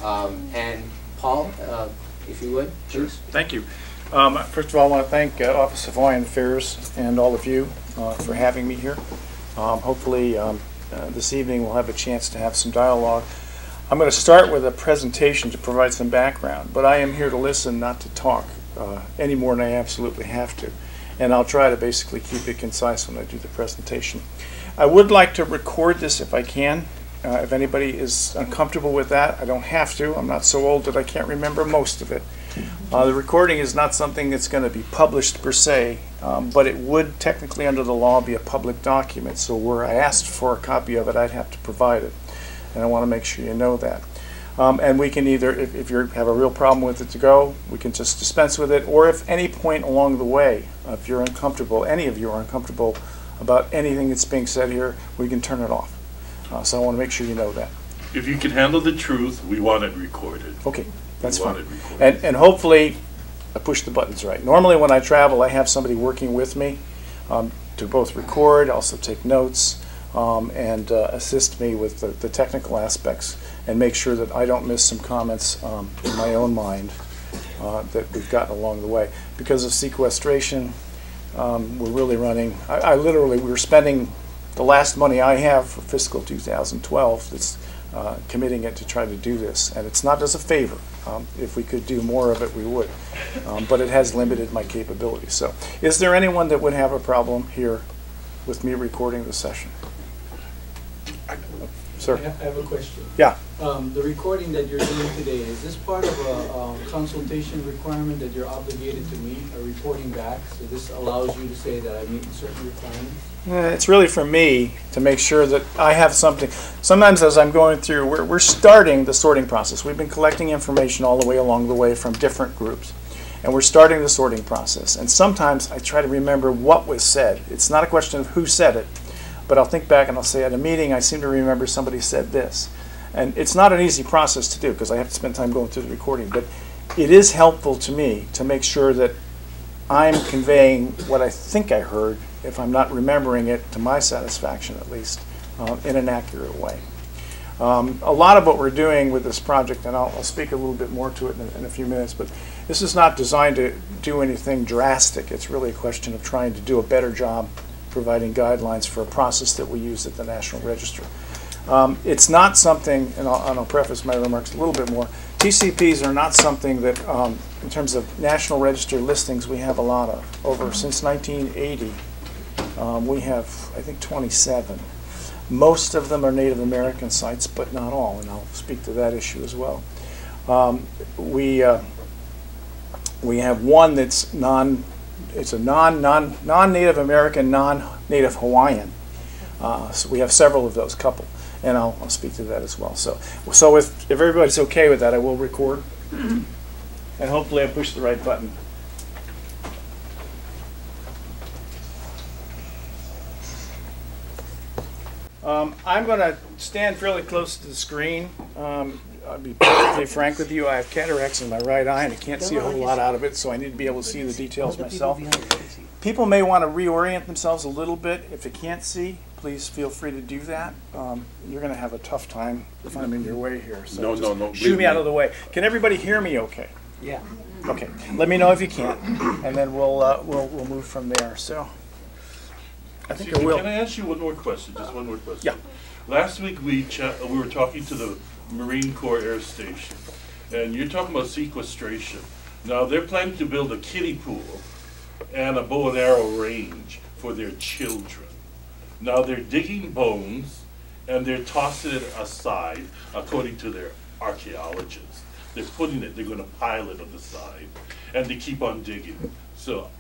And Paul, if you would, please. Thank you. First of all, I want to thank Office of Hawaiian Affairs and all of you for having me here. Hopefully this evening we'll have a chance to have some dialogue. I'm going to start with a presentation to provide some background, but I am here to listen, not to talk any more than I absolutely have to. And I'll try to basically keep it concise when I do the presentation. I would like to record this if I can. If anybody is uncomfortable with that, I don't have to. I'm not so old that I can't remember most of it. The recording is not something that's going to be published per se, but it would technically under the law be a public document. So were I asked for a copy of it, I'd have to provide it. And I want to make sure you know that. And we can either, if you have a real problem with it to go, we can just dispense with it. Or if any point along the way, if you're uncomfortable, any of you are uncomfortable about anything that's being said here, we can turn it off. So I want to make sure you know that. If you can handle the truth, we want it recorded. Okay, that's fine. And hopefully I push the buttons right. Normally when I travel, I have somebody working with me to both record, also take notes, and assist me with the technical aspects and make sure that I don't miss some comments in my own mind that we've gotten along the way. Because of sequestration, we're really running, we were spending the last money I have for fiscal 2012 that's committing it to try to do this. And it's not as a favor. If we could do more of it, we would. But it has limited my capabilities. So is there anyone that would have a problem here with me recording the session? Sir? I have a question. Yeah. The recording that you're doing today, is this part of a consultation requirement that you're obligated to meet, a reporting back? So this allows you to say that I meet certain requirements? It's really for me to make sure that I have something. Sometimes as I'm going through, we're starting the sorting process. We've been collecting information all the way along the way from different groups. And we're starting the sorting process. And sometimes I try to remember what was said. It's not a question of who said it, but I'll think back and I'll say at a meeting, I seem to remember somebody said this. And it's not an easy process to do because I have to spend time going through the recording. But it is helpful to me to make sure that I'm conveying what I think I heard, if I'm not remembering it to my satisfaction at least, in an accurate way. A lot of what we're doing with this project, and I'll speak a little bit more to it in a few minutes, but this is not designed to do anything drastic. It's really a question of trying to do a better job providing guidelines for a process that we use at the National Register. It's not something, and I'll preface my remarks a little bit more, TCPs are not something that, in terms of National Register listings, we have a lot of. Since 1980, we have, I think, 27. Most of them are Native American sites, but not all, and I'll speak to that issue as well. We have one that's non-Native American, non-Native Hawaiian. So we have several of those couple, and I'll speak to that as well. So if everybody's okay with that, I will record, and hopefully I push the right button. I'm going to stand fairly close to the screen. I'll be perfectly frank with you. I have cataracts in my right eye, and I can't see a whole lot out of it, so I need to be able to see the details myself. People may want to reorient themselves a little bit. If they can't see, please feel free to do that. You're going to have a tough time finding your way here. So no. Shoot me out of the way. Can everybody hear me okay? Yeah. Okay. Let me know if you can't, and then we'll move from there. So I think I will. Can I ask you one more question? Just one more question. Yeah. Last week we were talking to the Marine Corps Air Station, and you're talking about sequestration. Now they're planning to build a kiddie pool and a bow and arrow range for their children. Now they're digging bones and they're tossing it aside, according to their archaeologists. They're going to pile it on the side, and they keep on digging. So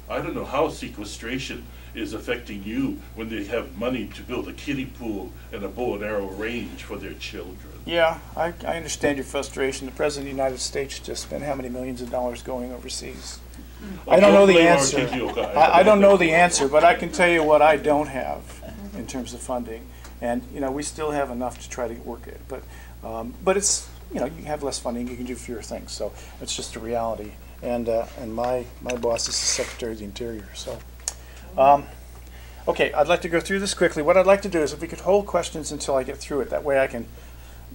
I don't know how sequestration is affecting you when they have money to build a kiddie pool and a bow and arrow range for their children. Yeah, I understand your frustration. The President of the United States just spent how many millions of dollars going overseas? I don't know the answer. I don't know the answer, but I can tell you what I don't have in terms of funding. And we still have enough to try to work it. But it's you have less funding, you can do fewer things. So it's just a reality. And my boss is the Secretary of the Interior. So. Okay, I'd like to go through this quickly. What I'd like to do is if we could hold questions until I get through it. That way I can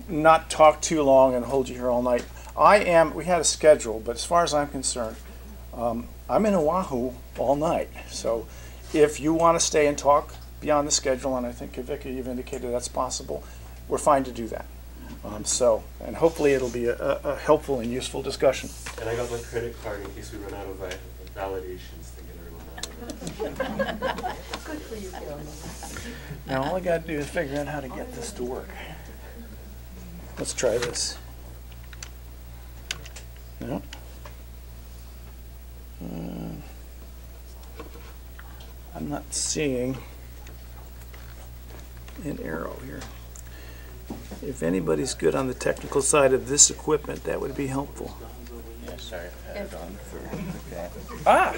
not talk too long and hold you here all night. We had a schedule, but as far as I'm concerned, I'm in Oahu all night. So if you want to stay and talk beyond the schedule, and I think Vicky, you've indicated that's possible, we're fine to do that. And hopefully it'll be a helpful and useful discussion. And I got my credit card in case we run out of validations to get everyone out of it. Good for you, Bill. Now all I got to do is figure out how to get this to work. Let's try this. No. I'm not seeing an arrow here. If anybody's good on the technical side of this equipment, that would be helpful. Yeah, sorry, I had it on for, okay. Ah!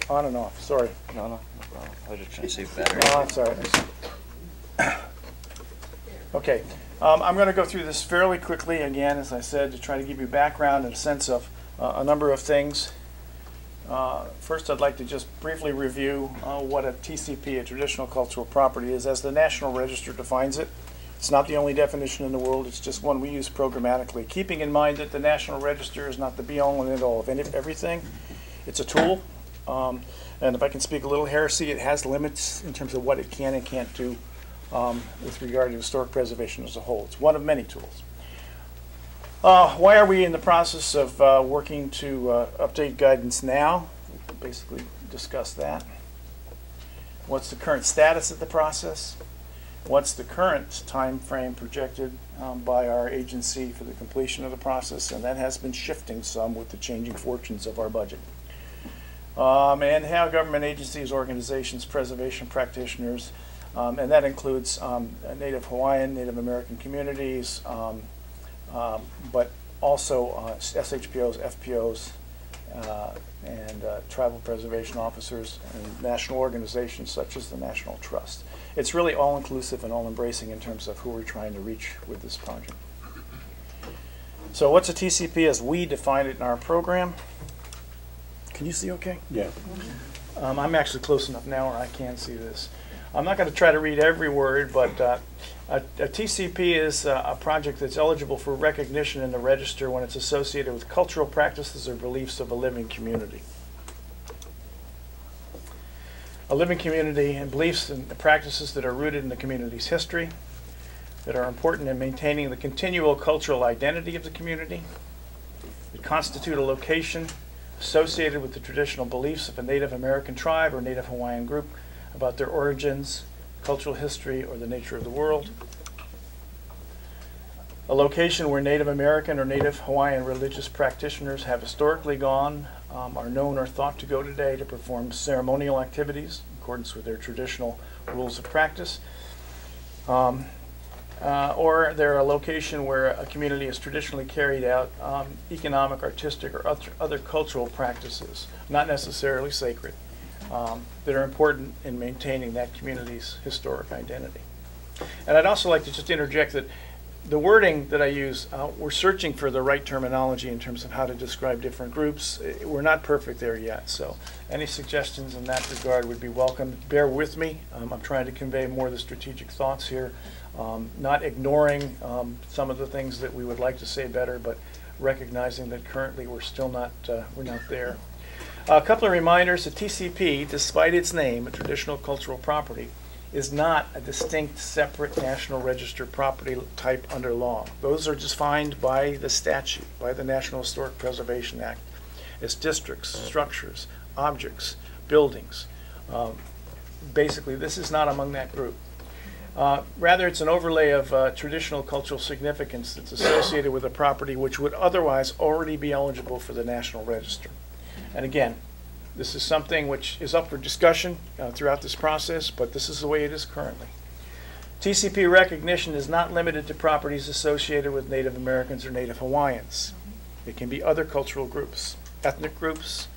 On and off, sorry. No problem. I was just trying to save battery. Oh, I'm sorry. Okay, I'm going to go through this fairly quickly again, as I said, to try to give you background and a sense of a number of things. First, I'd like to just briefly review what a TCP, a traditional cultural property, is as the National Register defines it. It's not the only definition in the world, it's just one we use programmatically, keeping in mind that the National Register is not the be-all and end-all of everything. It's a tool, and if I can speak a little heresy, it has limits in terms of what it can and can't do with regard to historic preservation as a whole. It's one of many tools. Why are we in the process of working to update guidance now? We'll basically discuss that. What's the current status of the process? What's the current time frame projected by our agency for the completion of the process? And that has been shifting some with the changing fortunes of our budget. And how government agencies, organizations, preservation practitioners, and that includes Native Hawaiian, Native American communities, but also SHPOs, FPOs, and tribal preservation officers and national organizations such as the National Trust. It's really all-inclusive and all-embracing in terms of who we're trying to reach with this project. So what's a TCP as we define it in our program? Can you see okay? Yeah. I'm actually close enough now where I can see this. I'm not going to try to read every word, but a TCP is a project that's eligible for recognition in the register when it's associated with cultural practices or beliefs of a living community. A living community and beliefs and practices that are rooted in the community's history, that are important in maintaining the continual cultural identity of the community, that constitute a location associated with the traditional beliefs of a Native American tribe or Native Hawaiian group about their origins, cultural history, or the nature of the world. A location where Native American or Native Hawaiian religious practitioners have historically gone, are known or thought to go today to perform ceremonial activities in accordance with their traditional rules of practice. Or they're a location where a community has traditionally carried out economic, artistic, or other cultural practices, not necessarily sacred, that are important in maintaining that community's historic identity. And I'd also like to just interject that the wording that I use, we're searching for the right terminology in terms of how to describe different groups. We're not perfect there yet, so any suggestions in that regard would be welcome. Bear with me. I'm trying to convey more of the strategic thoughts here, not ignoring some of the things that we would like to say better, but recognizing that currently we're still not, we're not there. A couple of reminders, the TCP, despite its name, a traditional cultural property, is not a distinct, separate National Register property type under law. Those are defined by the statute, by the National Historic Preservation Act, as districts, structures, objects, buildings. Basically, this is not among that group. Rather, it's an overlay of traditional cultural significance that's associated with a property which would otherwise already be eligible for the National Register. And again, this is something which is up for discussion throughout this process, but this is the way it is currently. TCP recognition is not limited to properties associated with Native Americans or Native Hawaiians. It can be other cultural groups, ethnic groups,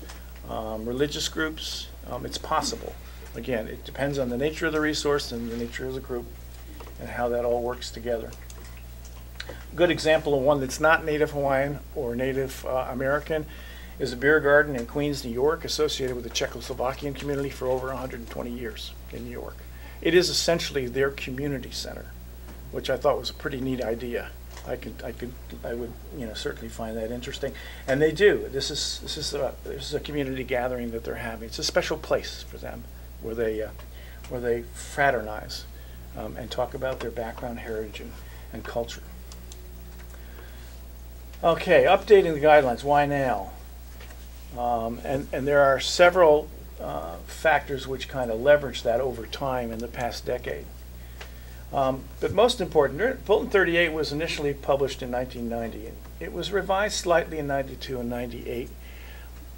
religious groups. It's possible. Again, it depends on the nature of the resource and the nature of the group and how that all works together. A good example of one that's not Native Hawaiian or Native American is a beer garden in Queens, New York, associated with the Czechoslovakian community for over 120 years in New York. It is essentially their community center. which I thought was a pretty neat idea. I would, certainly find that interesting, and they do. This is a community gathering that they're having. It's a special place for them, where they fraternize and talk about their background, heritage, and culture. Okay, updating the guidelines. Why now? And there are several factors which kind of leverage that over time in the past decade. But most important, Bulletin 38 was initially published in 1990. It was revised slightly in 92 and 98,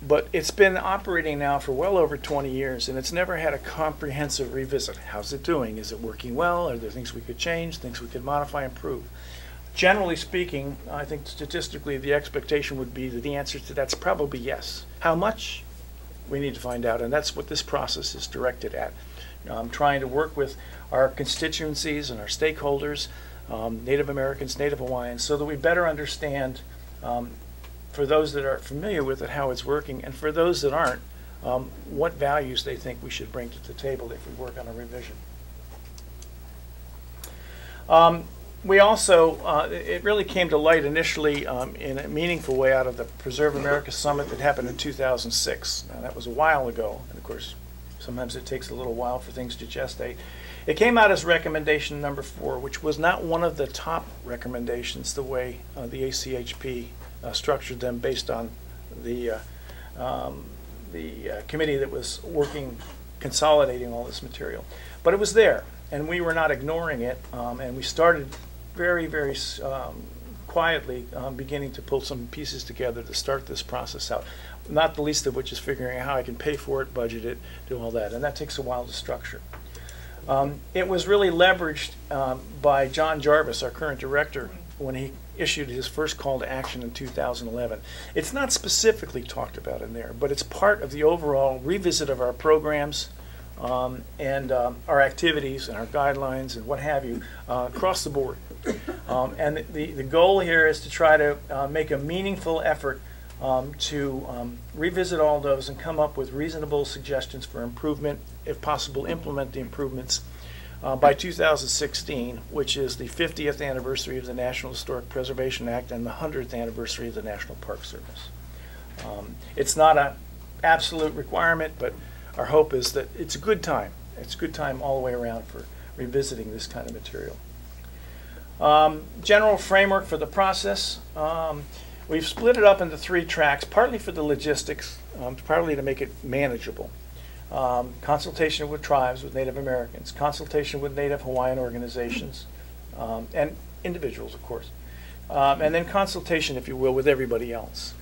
but it's been operating now for well over 20 years, and it's never had a comprehensive revisit. How's it doing? Is it working well? Are there things we could change, things we could modify, improve? Generally speaking, I think statistically the expectation would be that the answer to that's probably yes. How much? We need to find out, and that's what this process is directed at. Trying to work with our constituencies and our stakeholders, Native Americans, Native Hawaiians, so that we better understand, for those that are familiar with it, how it's working, and for those that aren't, what values they think we should bring to the table if we work on a revision. We also, it really came to light initially in a meaningful way out of the Preserve America Summit that happened in 2006. Now, that was a while ago, and of course, sometimes it takes a little while for things to gestate. It came out as recommendation number 4, which was not one of the top recommendations the way the ACHP structured them based on the committee that was working, consolidating all this material. But it was there, and we were not ignoring it, and we started very, very quietly beginning to pull some pieces together to start this process out. Not the least of which is figuring out how I can pay for it, budget it, do all that, and that takes a while to structure. It was really leveraged by John Jarvis, our current director, when he issued his first call to action in 2011. It's not specifically talked about in there, but it's part of the overall revisit of our programs and our activities and our guidelines and what have you across the board. And the goal here is to try to make a meaningful effort to revisit all those and come up with reasonable suggestions for improvement, if possible implement the improvements by 2016, which is the 50th anniversary of the National Historic Preservation Act and the 100th anniversary of the National Park Service. It's not an absolute requirement, but our hope is that it's a good time. It's a good time all the way around for revisiting this kind of material. General framework for the process. We've split it up into 3 tracks, partly for the logistics, partly to make it manageable. Consultation with tribes, with Native Americans, consultation with Native Hawaiian organizations, and individuals, of course. And then consultation, if you will, with everybody else.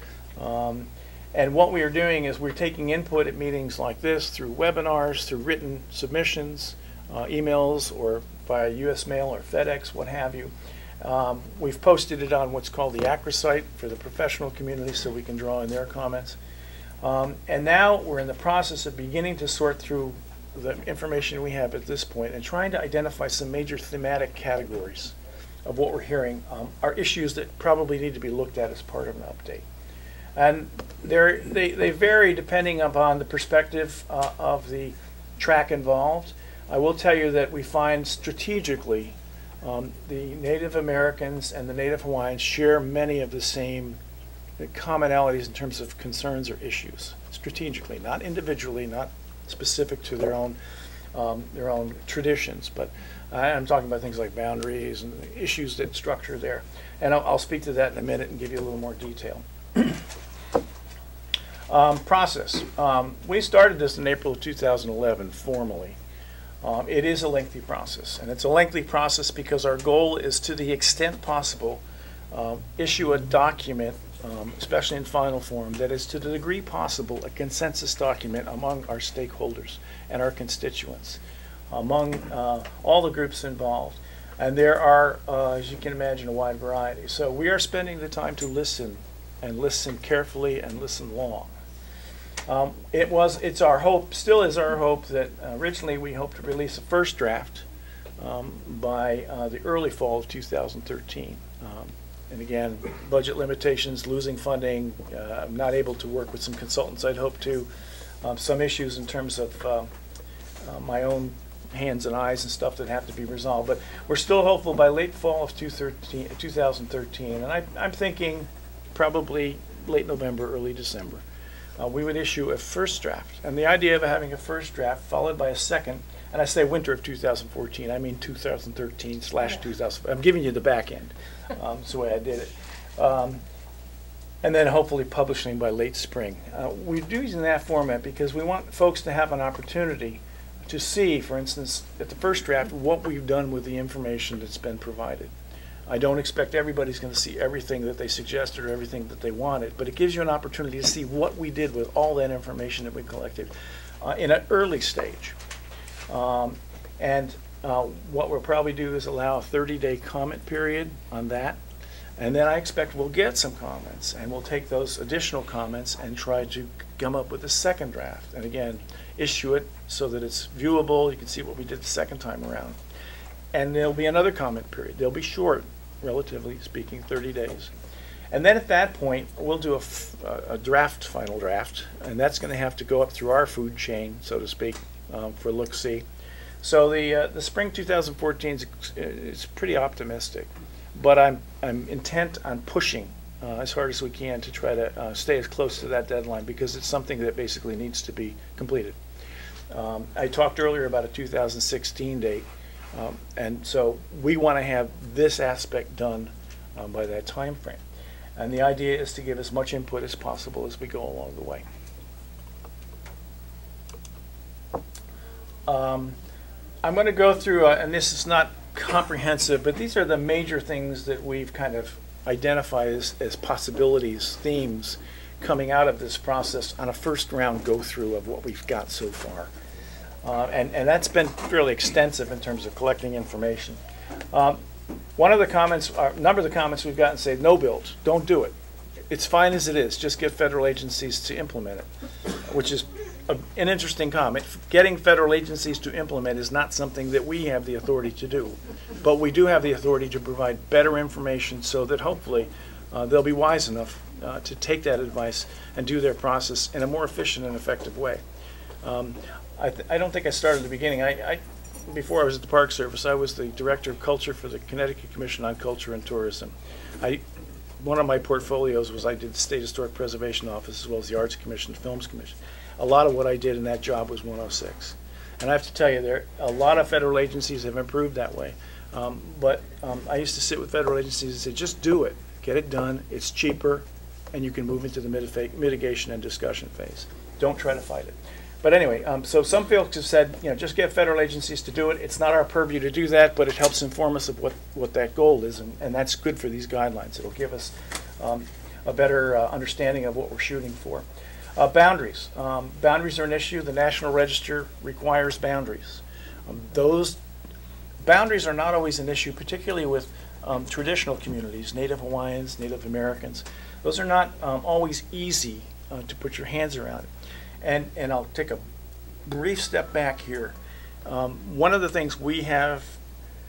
And what we are doing is we're taking input at meetings like this through webinars, through written submissions, emails, or via U.S. mail or FedEx, what have you. We've posted it on what's called the ACRA site for the professional community so we can draw in their comments. And now we're in the process of beginning to sort through the information we have at this point and trying to identify some major thematic categories of what we're hearing are issues that probably need to be looked at as part of an update. And they vary depending upon the perspective of the track involved. I will tell you that we find strategically the Native Americans and the Native Hawaiians share many of the same commonalities in terms of concerns or issues, strategically, not individually, not specific to their own traditions, but I'm talking about things like boundaries and issues that structure there. And I'll speak to that in a minute and give you a little more detail. Process. We started this in April of 2011 formally. It is a lengthy process, and it's a lengthy process because our goal is, to the extent possible, issue a document, especially in final form, that is, to the degree possible, a consensus document among our stakeholders and our constituents, among all the groups involved. And there are, as you can imagine, a wide variety. So we are spending the time to listen, and listen carefully, and listen long. It's our hope, still is our hope, that originally we hoped to release a first draft by the early fall of 2013. And again, budget limitations, losing funding, I'm not able to work with some consultants I'd hoped to, some issues in terms of my own hands and eyes and stuff that have to be resolved. But we're still hopeful by late fall of 2013, and I'm thinking probably late November, early December. We would issue a first draft. And the idea of having a first draft followed by a second, and I say winter of 2014, I mean 2013/2000. I'm giving you the back end. That's the way I did it. And then hopefully publishing by late spring. We're using that format because we want folks to have an opportunity to see, for instance, at the first draft, what we've done with the information that's been provided. I don't expect everybody's going to see everything that they suggested or everything that they wanted, but it gives you an opportunity to see what we did with all that information that we collected in an early stage. What we'll probably do is allow a 30-day comment period on that, and then I expect we'll get some comments, and we'll take those additional comments and try to come up with a second draft, and again, issue it so that it's viewable. You can see what we did the second time around. And there'll be another comment period. They'll be short, relatively speaking, 30 days. And then at that point, we'll do a final draft, and that's going to have to go up through our food chain, so to speak, for look-see. So the spring 2014 is pretty optimistic, but I'm intent on pushing as hard as we can to try to stay as close to that deadline, because it's something that basically needs to be completed. I talked earlier about a 2016 date. And so we want to have this aspect done by that time frame. And the idea is to give as much input as possible as we go along the way. I'm going to go through, and this is not comprehensive, but these are the major things that we've kind of identified as possibilities, themes, coming out of this process on a first round go-through of what we've got so far. And that's been fairly extensive in terms of collecting information. One of the comments, a number of the comments we've gotten say, no build, don't do it. It's fine as it is, just get federal agencies to implement it, which is an interesting comment. Getting federal agencies to implement is not something that we have the authority to do, but we do have the authority to provide better information so that hopefully they'll be wise enough to take that advice and do their process in a more efficient and effective way. I don't think I started at the beginning. Before I was at the Park Service, I was the Director of Culture for the Connecticut Commission on Culture and Tourism. One of my portfolios was I did the State Historic Preservation Office as well as the Arts Commission, the Films Commission. A lot of what I did in that job was 106. And I have to tell you, a lot of federal agencies have improved that way. But I used to sit with federal agencies and say, just do it. Get it done. It's cheaper, and you can move into the mitigation and discussion phase. Don't try to fight it. But anyway, so some folks have said, just get federal agencies to do it. It's not our purview to do that, but it helps inform us of what that goal is, and that's good for these guidelines. It'll give us a better understanding of what we're shooting for. Boundaries. Boundaries are an issue. The National Register requires boundaries. Those boundaries are not always an issue, particularly with traditional communities, Native Hawaiians, Native Americans. Those are not always easy to put your hands around. And I'll take a brief step back here. One of the things we have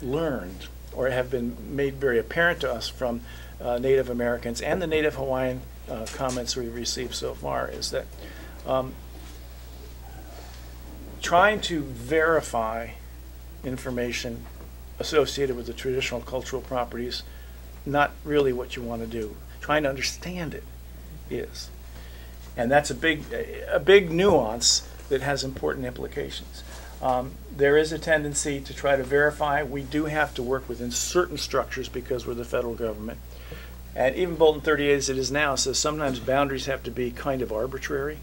learned, or have been made very apparent to us from Native Americans and the Native Hawaiian comments we've received so far, is that trying to verify information associated with the traditional cultural properties, not really what you want to do. Trying to understand it is. And that's a big nuance that has important implications. There is a tendency to try to verify. We do have to work within certain structures because we're the federal government. And even Bolton 38, as it is now, says sometimes boundaries have to be kind of arbitrary,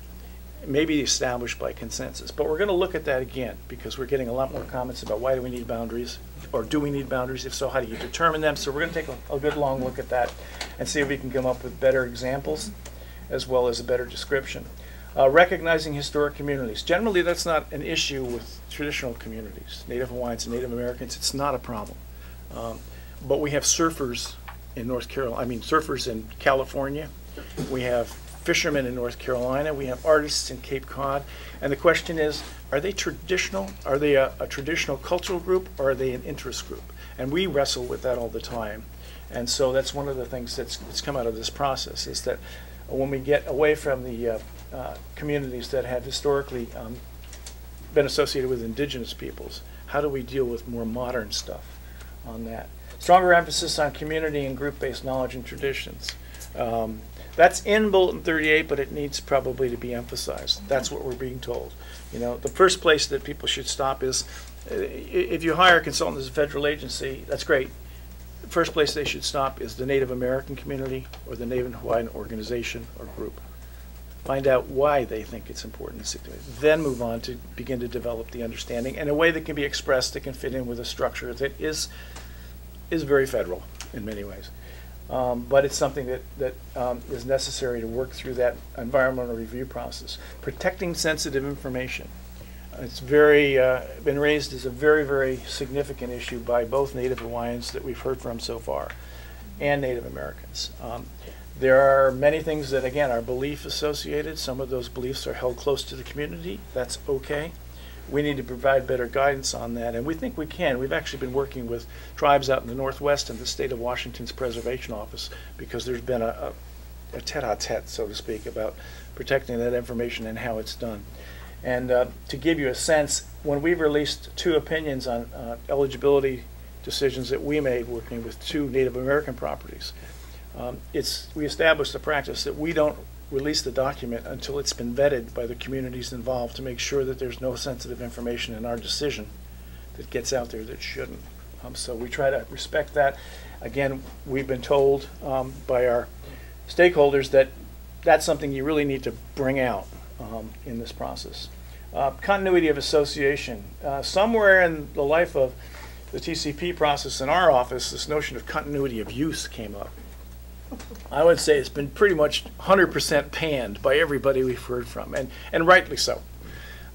maybe established by consensus. But we're going to look at that again because we're getting a lot more comments about why do we need boundaries, or do we need boundaries? If so, how do you determine them? So we're going to take a good long look at that and see if we can come up with better examples as well as a better description. Recognizing historic communities. Generally, that's not an issue with traditional communities. Native Hawaiians and Native Americans, it's not a problem. But we have surfers in North Carolina, surfers in California. We have fishermen in North Carolina. We have artists in Cape Cod. And the question is, are they traditional? Are they a traditional cultural group, or are they an interest group? And we wrestle with that all the time. And so that's one of the things that's come out of this process, is that when we get away from the communities that have historically been associated with indigenous peoples, how do we deal with more modern stuff on that? Stronger emphasis on community and group-based knowledge and traditions. That's in Bulletin 38, but it needs probably to be emphasized. That's what we're being told. You know, the first place that people should stop is, if you hire a consultant as a federal agency, that's great. The first place they should stop is the Native American community or the Native Hawaiian organization or group. Find out why they think it's important. Then move on to begin to develop the understanding in a way that can be expressed, that can fit in with a structure that is very federal in many ways. But it's something that is necessary to work through that environmental review process. Protecting sensitive information. It's been raised as a very, very significant issue by both Native Hawaiians that we've heard from so far and Native Americans. There are many things that, again, are belief associated. Some of those beliefs are held close to the community. That's okay. We need to provide better guidance on that, and we think we can. We've actually been working with tribes out in the Northwest and the state of Washington's Preservation Office because there's been a tete-a-tete, so to speak, about protecting that information and how it's done. And to give you a sense, when we released 2 opinions on eligibility decisions that we made working with 2 Native American properties, we established a practice that we don't release the document until it's been vetted by the communities involved to make sure that there's no sensitive information in our decision that gets out there that shouldn't. So we try to respect that. Again, we've been told by our stakeholders that that's something you really need to bring out in this process. Continuity of association. Somewhere in the life of the TCP process in our office, this notion of continuity of use came up. I would say it's been pretty much 100% panned by everybody we've heard from, and rightly so.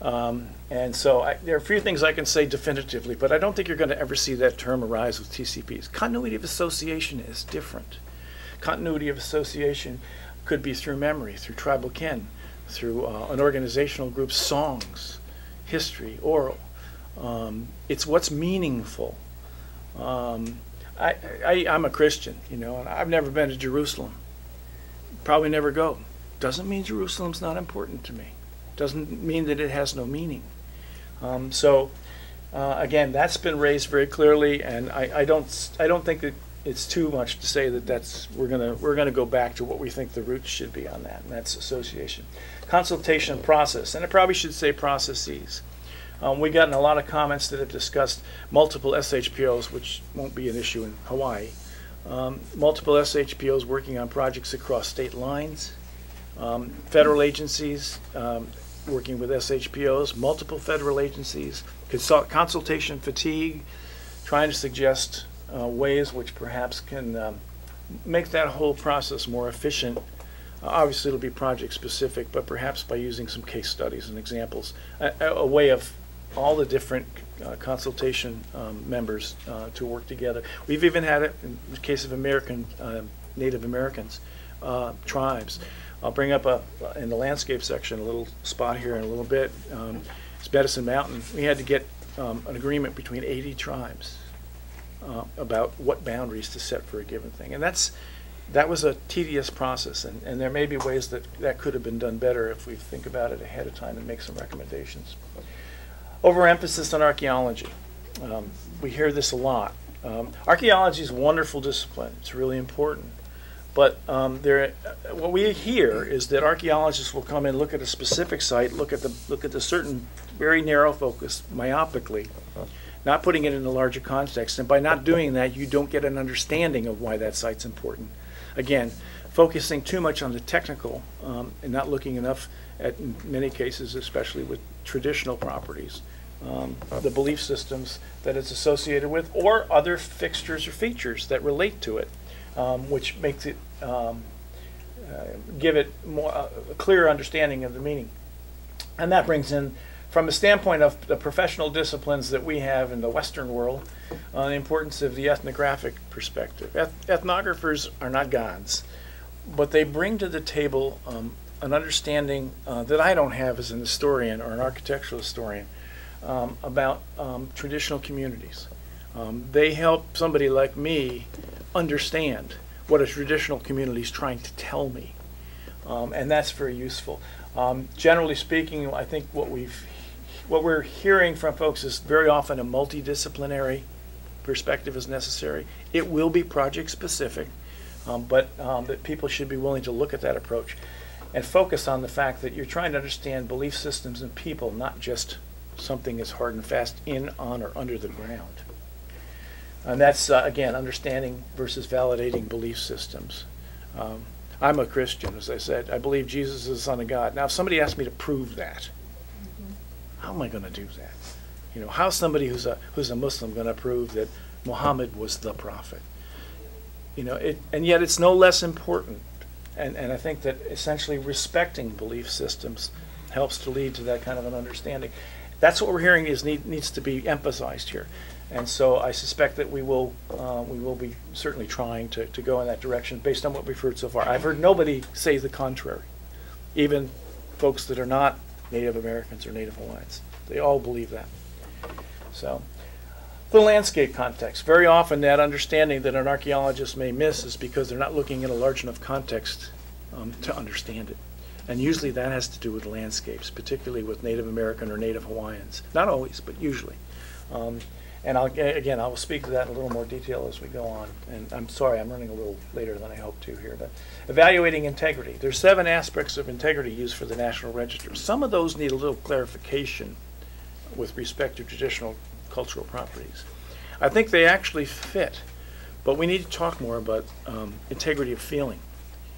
And so there are a few things I can say definitively, but I don't think you're going to ever see that term arise with TCPs. Continuity of association is different. Continuity of association could be through memory, through tribal kin, through an organizational group's songs, history, oral. It's what's meaningful. I'm a Christian, you know, and I've never been to Jerusalem. Probably never go. Doesn't mean Jerusalem's not important to me. Doesn't mean that it has no meaning. Again, that's been raised very clearly, and I don't think that it's too much to say that we're gonna go back to what we think the roots should be on that, and that's association. Consultation process, and I probably should say processes. We've gotten a lot of comments that have discussed multiple SHPOs, which won't be an issue in Hawaii. Multiple SHPOs working on projects across state lines, federal agencies working with SHPOs, multiple federal agencies, consultation fatigue, trying to suggest ways which perhaps can make that whole process more efficient. Obviously it'll be project specific, but perhaps by using some case studies and examples, a way of all the different consultation members to work together. We've even had it in the case of Native Americans, tribes. I'll bring up in the landscape section a little spot here in a little bit. It's Medicine Mountain. We had to get an agreement between 80 tribes about what boundaries to set for a given thing. And that was a tedious process, and there may be ways that could have been done better if we think about it ahead of time and make some recommendations. Overemphasis on archaeology. We hear this a lot. Archaeology is a wonderful discipline. It's really important. But what we hear is that archaeologists will come in, look at a specific site, look at the certain very narrow focus, myopically, not putting it in a larger context. And by not doing that, you don't get an understanding of why that site's important. Again, focusing too much on the technical and not looking enough at, in many cases, especially with traditional properties, the belief systems that it's associated with, or other fixtures or features that relate to it, which makes it give it a clearer understanding of the meaning. And that brings in, from a standpoint of the professional disciplines that we have in the Western world, the importance of the ethnographic perspective. Ethnographers are not gods, but they bring to the table an understanding that I don't have as an historian or an architectural historian about traditional communities. They help somebody like me understand what a traditional community is trying to tell me, and that's very useful. Generally speaking, I think what we what we're hearing from folks is very often a multidisciplinary perspective is necessary. It will be project specific, but that people should be willing to look at that approach and focus on the fact that you're trying to understand belief systems and people, not just something as hard and fast in, on, or under the ground. And that's, again, understanding versus validating belief systems. I'm a Christian, as I said. I believe Jesus is the Son of God. Now, if somebody asked me to prove that, how am I going to do that? You know, how's somebody who's a Muslim going to prove that Muhammad was the prophet? You know, and yet it's no less important. And I think that essentially respecting belief systems helps to lead to that kind of an understanding. That's what we're hearing needs to be emphasized here. And so I suspect that we will be certainly trying to go in that direction based on what we've heard so far. I've heard nobody say the contrary, even folks that are not Native Americans or Native Hawaiians. They all believe that. So the landscape context. Very often that understanding that an archaeologist may miss is because they're not looking at a large enough context to understand it. And usually that has to do with landscapes, particularly with Native American or Native Hawaiians. Not always, but usually. And I will speak to that in a little more detail as we go on. And I'm sorry, I'm running a little later than I hoped to here. But evaluating integrity. There's 7 aspects of integrity used for the National Register. Some of those need a little clarification with respect to traditional cultural properties. I think they actually fit, but we need to talk more about integrity of feeling,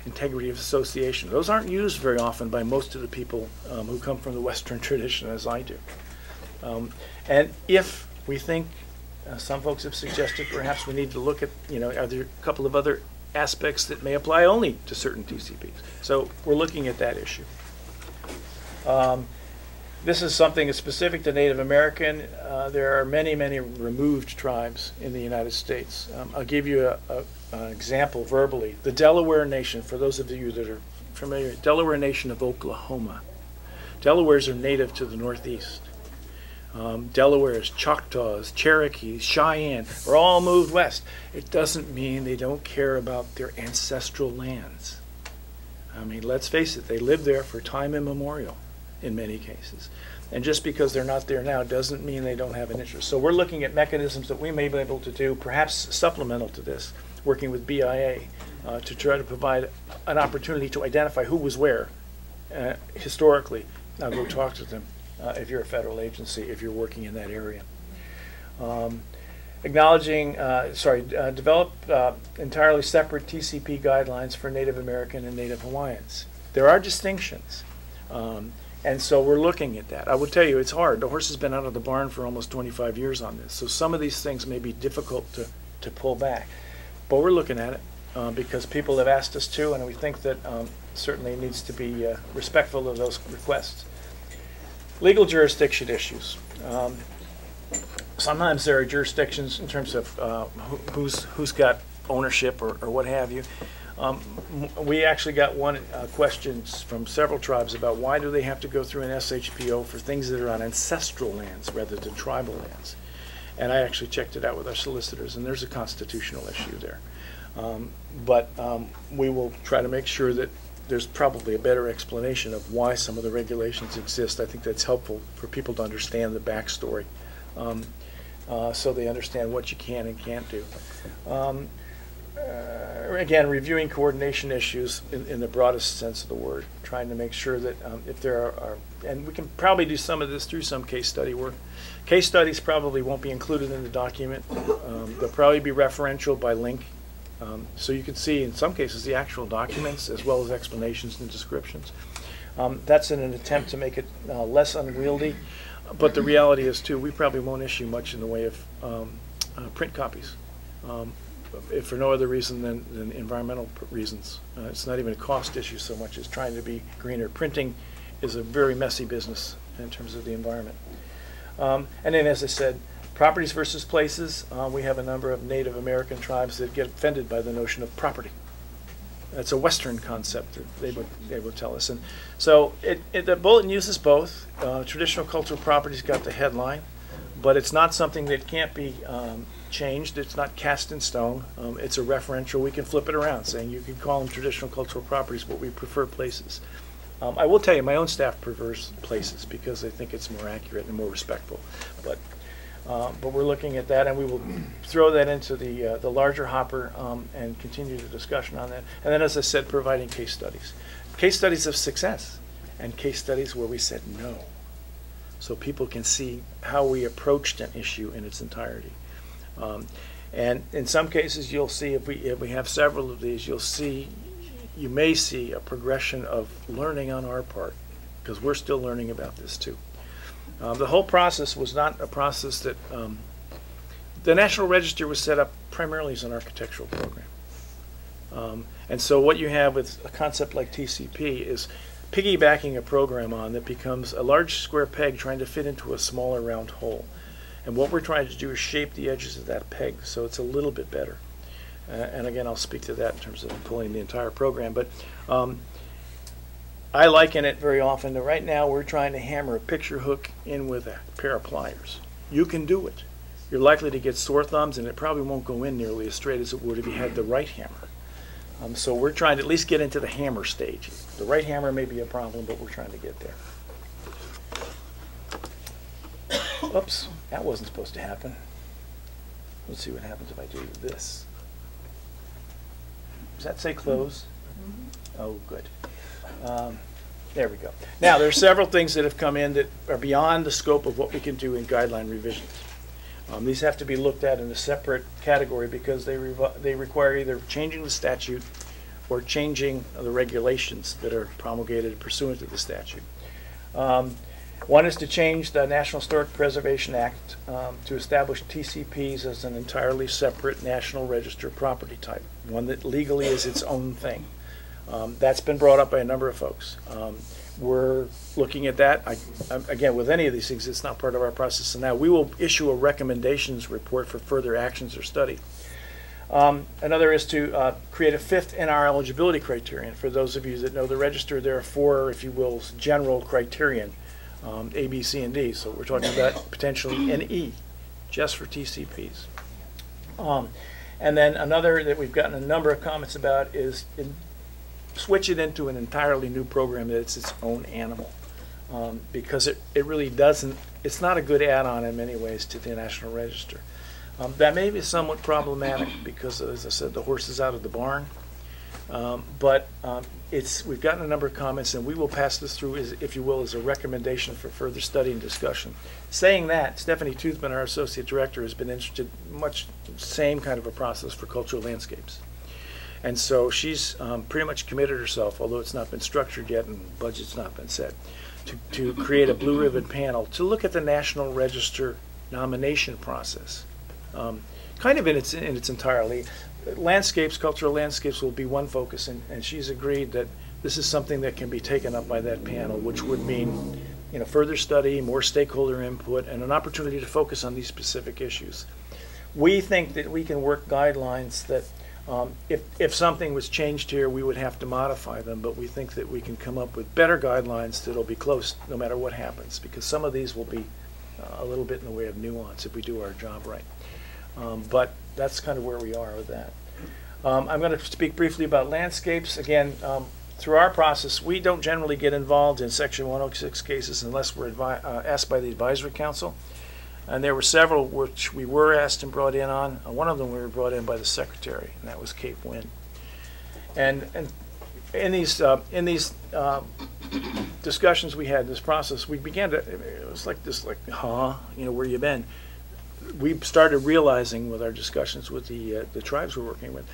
integrity of association. Those aren't used very often by most of the people who come from the Western tradition, as I do. And if we think, some folks have suggested perhaps we need to look at, are there a couple of other aspects that may apply only to certain TCPs? So we're looking at that issue. This is something that's specific to Native American. There are many, many removed tribes in the United States. I'll give you an example verbally. The Delaware Nation, for those of you that are familiar, Delaware Nation of Oklahoma. Delawares are native to the Northeast. Delawares, Choctaws, Cherokees, Cheyenne are all moved west. It doesn't mean they don't care about their ancestral lands. I mean, let's face it, they lived there for time immemorial in many cases. And just because they're not there now doesn't mean they don't have an interest. So we're looking at mechanisms that we may be able to do, perhaps supplemental to this, working with BIA to try to provide an opportunity to identify who was where historically. Now go talk to them if you're a federal agency, if you're working in that area. Develop entirely separate TCP guidelines for Native American and Native Hawaiians. There are distinctions. And so we're looking at that. I would tell you it's hard. The horse has been out of the barn for almost 25 years on this. So some of these things may be difficult to pull back. But we're looking at it because people have asked us to, and we think that certainly it needs to be respectful of those requests. Legal jurisdiction issues. Sometimes there are jurisdictions in terms of who's got ownership or what have you. We actually got questions from several tribes about why do they have to go through an SHPO for things that are on ancestral lands rather than tribal lands. And I actually checked it out with our solicitors, and there's a constitutional issue there. But we will try to make sure that there's probably a better explanation of why some of the regulations exist. I think that's helpful for people to understand the backstory so they understand what you can and can't do. Again, reviewing coordination issues in the broadest sense of the word, trying to make sure that if there are, and we can probably do some of this through some case study work. Case studies probably won't be included in the document. They'll probably be referential by link. So you can see in some cases the actual documents as well as explanations and descriptions. That's in an attempt to make it less unwieldy, but the reality is too, we probably won't issue much in the way of print copies. If for no other reason than environmental reasons. It's not even a cost issue so much as trying to be greener. Printing is a very messy business in terms of the environment. And then, as I said, properties versus places. We have a number of Native American tribes that get offended by the notion of property. It's a Western concept that they would tell us. And so the bulletin uses both. Traditional cultural property's got the headline, but it's not something that can't be changed. It's not cast in stone. It's a referential. We can flip it around, saying you can call them traditional cultural properties, but we prefer places. I will tell you, my own staff prefers places because they think it's more accurate and more respectful. But we're looking at that, and we will throw that into the larger hopper and continue the discussion on that. And then, as I said, providing case studies of success, and case studies where we said no, so people can see how we approached an issue in its entirety. And in some cases, you'll see if we have several of these, you may see a progression of learning on our part, because we're still learning about this too. The whole process was not a process that the National Register was set up primarily as an architectural program. And so what you have with a concept like TCP is piggybacking a program on that becomes a large square peg trying to fit into a smaller round hole. And what we're trying to do is shape the edges of that peg so it's a little bit better. And again, I'll speak to that in terms of pulling the entire program. But I liken it very often to right now we're trying to hammer a picture hook in with a pair of pliers. You can do it. You're likely to get sore thumbs, and it probably won't go in nearly as straight as it would if you had the right hammer. So we're trying to at least get into the hammer stage. The right hammer may be a problem, but we're trying to get there. Oops, that wasn't supposed to happen. Let's see what happens if I do this. Does that say close? Oh, good. There we go. Now, there are several things that have come in that are beyond the scope of what we can do in guideline revisions. These have to be looked at in a separate category because they require either changing the statute or changing the regulations that are promulgated pursuant to the statute. One is to change the National Historic Preservation Act to establish TCPs as an entirely separate National Register property type, one that legally is its own thing. That's been brought up by a number of folks. We're looking at that. Again, with any of these things, it's not part of our process. So now we will issue a recommendations report for further actions or study. Another is to create a fifth NR eligibility criterion. For those of you that know the register, there are four, if you will, general criterion, A, B, C, and D. So we're talking about potentially an E, just for TCPs. And then another that we've gotten a number of comments about is switch it into an entirely new program that it's its own animal. Because it really doesn't, it's not a good add-on in many ways to the National Register. That may be somewhat problematic because, as I said, the horse is out of the barn. But we've gotten a number of comments, and we will pass this through, if you will, as a recommendation for further study and discussion. Saying that, Stephanie Toothman, our Associate Director, has been interested in much same kind of a process for cultural landscapes. And so she's pretty much committed herself, although it's not been structured yet and budget's not been set, to create a blue ribbon panel to look at the National Register nomination process. Kind of in its entirety. Landscapes, cultural landscapes will be one focus, and she's agreed that this is something that can be taken up by that panel, which would mean further study, more stakeholder input, and an opportunity to focus on these specific issues. We think that we can work guidelines that if something was changed here, we would have to modify them, but we think that we can come up with better guidelines that will be close no matter what happens, because some of these will be a little bit in the way of nuance if we do our job right. But that's kind of where we are with that. I'm going to speak briefly about landscapes. Again, through our process, we don't generally get involved in Section 106 cases unless we're asked by the Advisory Council. And there were several which we were asked and brought in on. One of them we were brought in by the Secretary, and that was Cape Wind. And in these discussions we had in this process, we began to, it was like this, where you been? We started realizing with our discussions with the tribes we're working with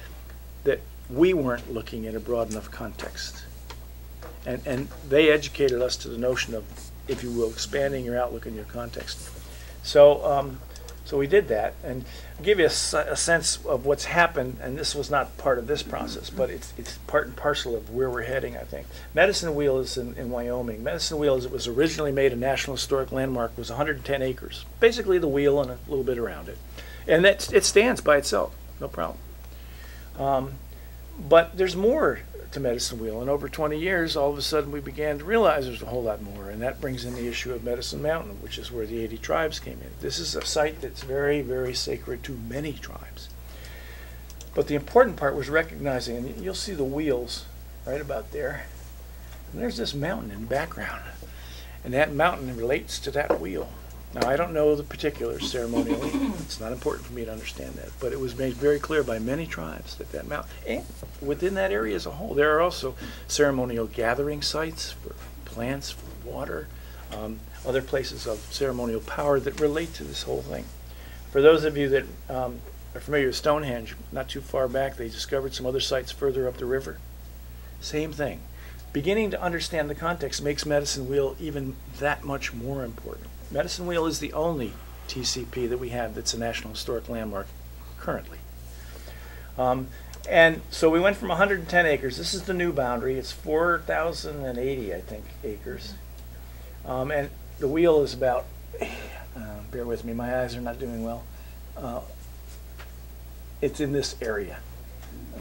that we weren't looking at a broad enough context. And they educated us to the notion of, if you will, expanding your outlook and your context. So we did that, and I'll give you a sense of what's happened, and this was not part of this process, but it's part and parcel of where we're heading, I think. Medicine Wheel is in Wyoming. Medicine Wheel, as it was originally made a National Historic Landmark, was 110 acres. Basically the wheel and a little bit around it. And it stands by itself, no problem. But there's more to Medicine Wheel, and over 20 years, all of a sudden we began to realize there's a whole lot more, and that brings in the issue of Medicine Mountain, which is where the 80 tribes came in. This is a site that's very, very sacred to many tribes. But the important part was recognizing, and you'll see the wheels right about there. And there's this mountain in the background, and that mountain relates to that wheel. Now, I don't know the particulars ceremonially. It's not important for me to understand that, but it was made very clear by many tribes that that mountain, and within that area as a whole, there are also ceremonial gathering sites for plants, for water, other places of ceremonial power that relate to this whole thing. For those of you that are familiar with Stonehenge, not too far back, they discovered some other sites further up the river. Same thing. Beginning to understand the context makes Medicine Wheel even that much more important. Medicine Wheel is the only TCP that we have that's a National Historic Landmark currently. And so we went from 110 acres. This is the new boundary. It's 4,080, I think, acres. And the wheel is about, bear with me, my eyes are not doing well. It's in this area.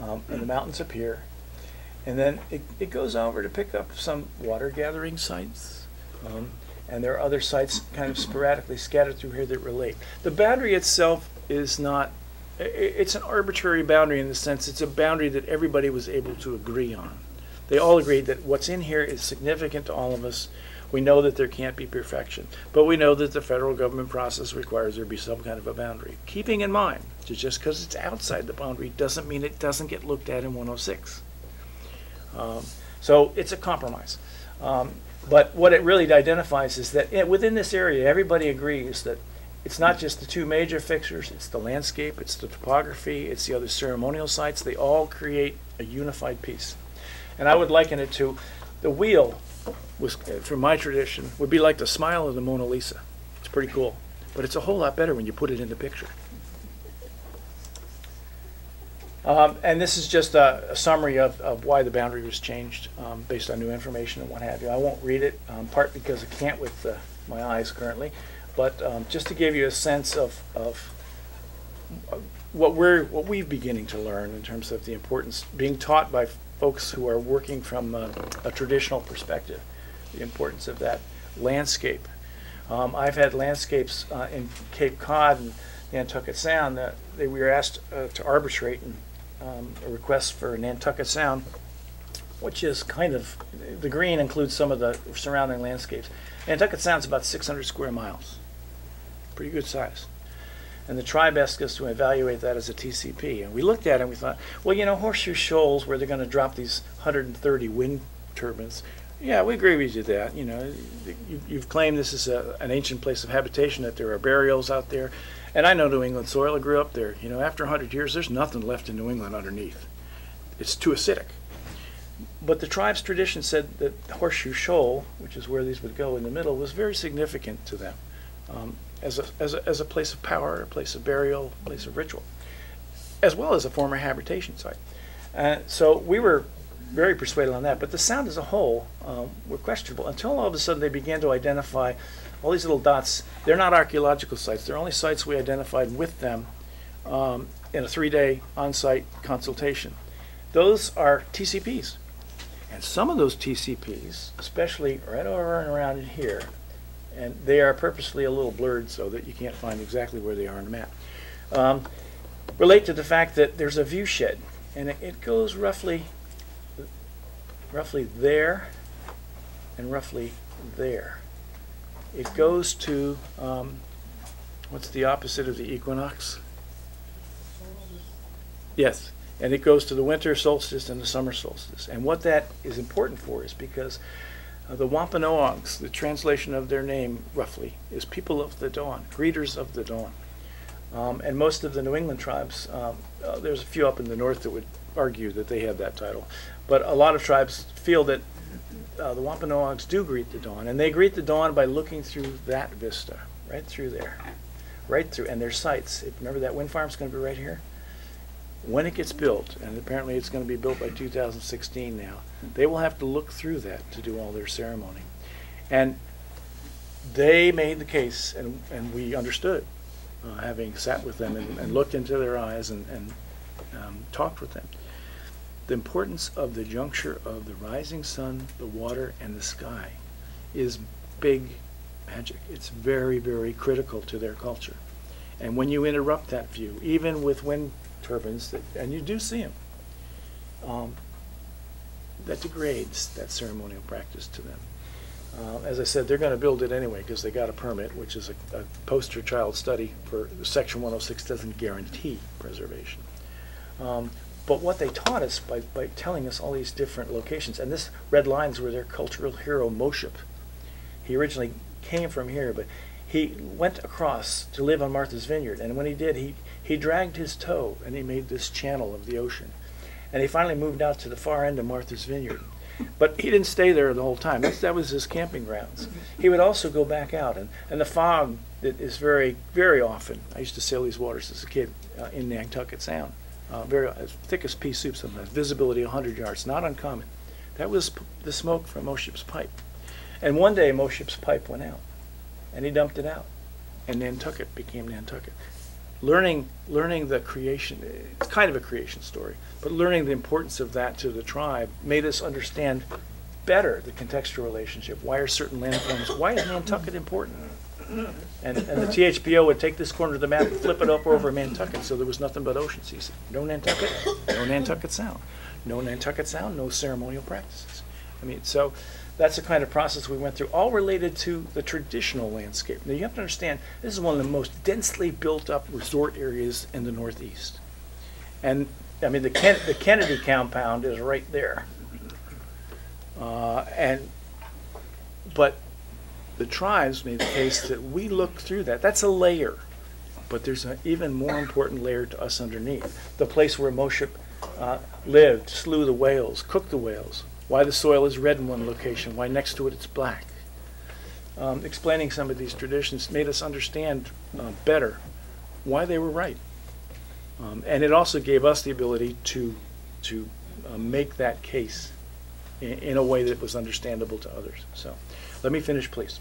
And the mountains up here. And then it goes over to pick up some water gathering sites. And there are other sites kind of sporadically scattered through here that relate. The boundary itself is not, it's an arbitrary boundary in the sense it's a boundary that everybody was able to agree on. They all agreed that what's in here is significant to all of us. We know that there can't be perfection, but we know that the federal government process requires there be some kind of a boundary. Keeping in mind that just because it's outside the boundary doesn't mean it doesn't get looked at in 106. So it's a compromise. But what it really identifies is that within this area, everybody agrees that it's not just the two major fixtures, it's the landscape, it's the topography, it's the other ceremonial sites. They all create a unified piece. And I would liken it to the wheel, was, from my tradition, would be like the smile of the Mona Lisa. It's pretty cool. But it's a whole lot better when you put it in the picture. And this is just a summary of why the boundary was changed based on new information and what have you. I won't read it, part because I can't with my eyes currently, but just to give you a sense of what we're beginning to learn in terms of the importance being taught by folks who are working from a traditional perspective, the importance of that landscape. I've had landscapes in Cape Cod and Nantucket Sound that we were asked to arbitrate and a request for Nantucket Sound, which is kind of, the green includes some of the surrounding landscapes. Nantucket Sound's about 600 square miles, pretty good size. And the tribe asked us to evaluate that as a TCP. And we looked at it and we thought, well, you know, Horseshoe Shoals, where they're going to drop these 130 wind turbines, yeah, we agree with you that. You know, you've claimed this is an ancient place of habitation, that there are burials out there. And I know New England soil. I grew up there. You know, after 100 years, there's nothing left in New England underneath. It's too acidic. But the tribe's tradition said that Horseshoe Shoal, which is where these would go in the middle, was very significant to them as a place of power, a place of burial, a place of ritual, as well as a former habitation site. So we were very persuaded on that. But the sound as a whole were questionable until all of a sudden they began to identify all these little dots. They're not archaeological sites. They're only sites we identified with them in a 3-day on-site consultation. Those are TCPs. And some of those TCPs, especially right over and around in here, and they are purposely a little blurred so that you can't find exactly where they are on the map, relate to the fact that there's a view shed. And it goes roughly there and roughly there. It goes to, what's the opposite of the equinox? Yes, and it goes to the winter solstice and the summer solstice. And what that is important for is because the Wampanoags, the translation of their name roughly, is people of the dawn, greeters of the dawn. And most of the New England tribes, there's a few up in the north that would argue that they have that title, but a lot of tribes feel that the Wampanoags do greet the dawn, and they greet the dawn by looking through that vista, right through there, right through, and their sites. Remember that wind farm's going to be right here? When it gets built, and apparently it's going to be built by 2016 now, they will have to look through that to do all their ceremony. And they made the case, and we understood, having sat with them and looked into their eyes and talked with them. The importance of the juncture of the rising sun, the water, and the sky is big magic. It's very, very critical to their culture. And when you interrupt that view, even with wind turbines, and you do see them, that degrades that ceremonial practice to them. As I said, they're going to build it anyway because they got a permit, which is a poster child study for Section 106 doesn't guarantee preservation. But what they taught us by telling us all these different locations, and this red lines were their cultural hero Moshep. He originally came from here, but he went across to live on Martha's Vineyard, and when he did, he dragged his toe and he made this channel of the ocean. And he finally moved out to the far end of Martha's Vineyard. But he didn't stay there the whole time. That was his camping grounds. He would also go back out, and the fog that is very, very often, I used to sail these waters as a kid in Nantucket Sound, very as thick as pea soup sometimes, visibility 100 yards, not uncommon. That was the smoke from Moshep's pipe. And one day Moshep's pipe went out, and he dumped it out, and Nantucket became Nantucket. Learning the creation, it's kind of a creation story, but learning the importance of that to the tribe made us understand better the contextual relationship. Why are certain landforms, why is Nantucket important? And the THPO would take this corner of the map and flip it up over Nantucket, so there was nothing but ocean. So you said, no Nantucket, no Nantucket Sound. No Nantucket Sound, no ceremonial practices. I mean, so that's the kind of process we went through, all related to the traditional landscape. Now you have to understand, this is one of the most densely built up resort areas in the Northeast. And I mean, the Kennedy compound is right there. But the tribes made the case that we look through that. That's a layer. But there's an even more important layer to us underneath. The place where Moshep lived, slew the whales, cooked the whales. Why the soil is red in one location, why next to it it's black. Explaining some of these traditions made us understand better why they were right. And it also gave us the ability to make that case in a way that was understandable to others. So let me finish, please.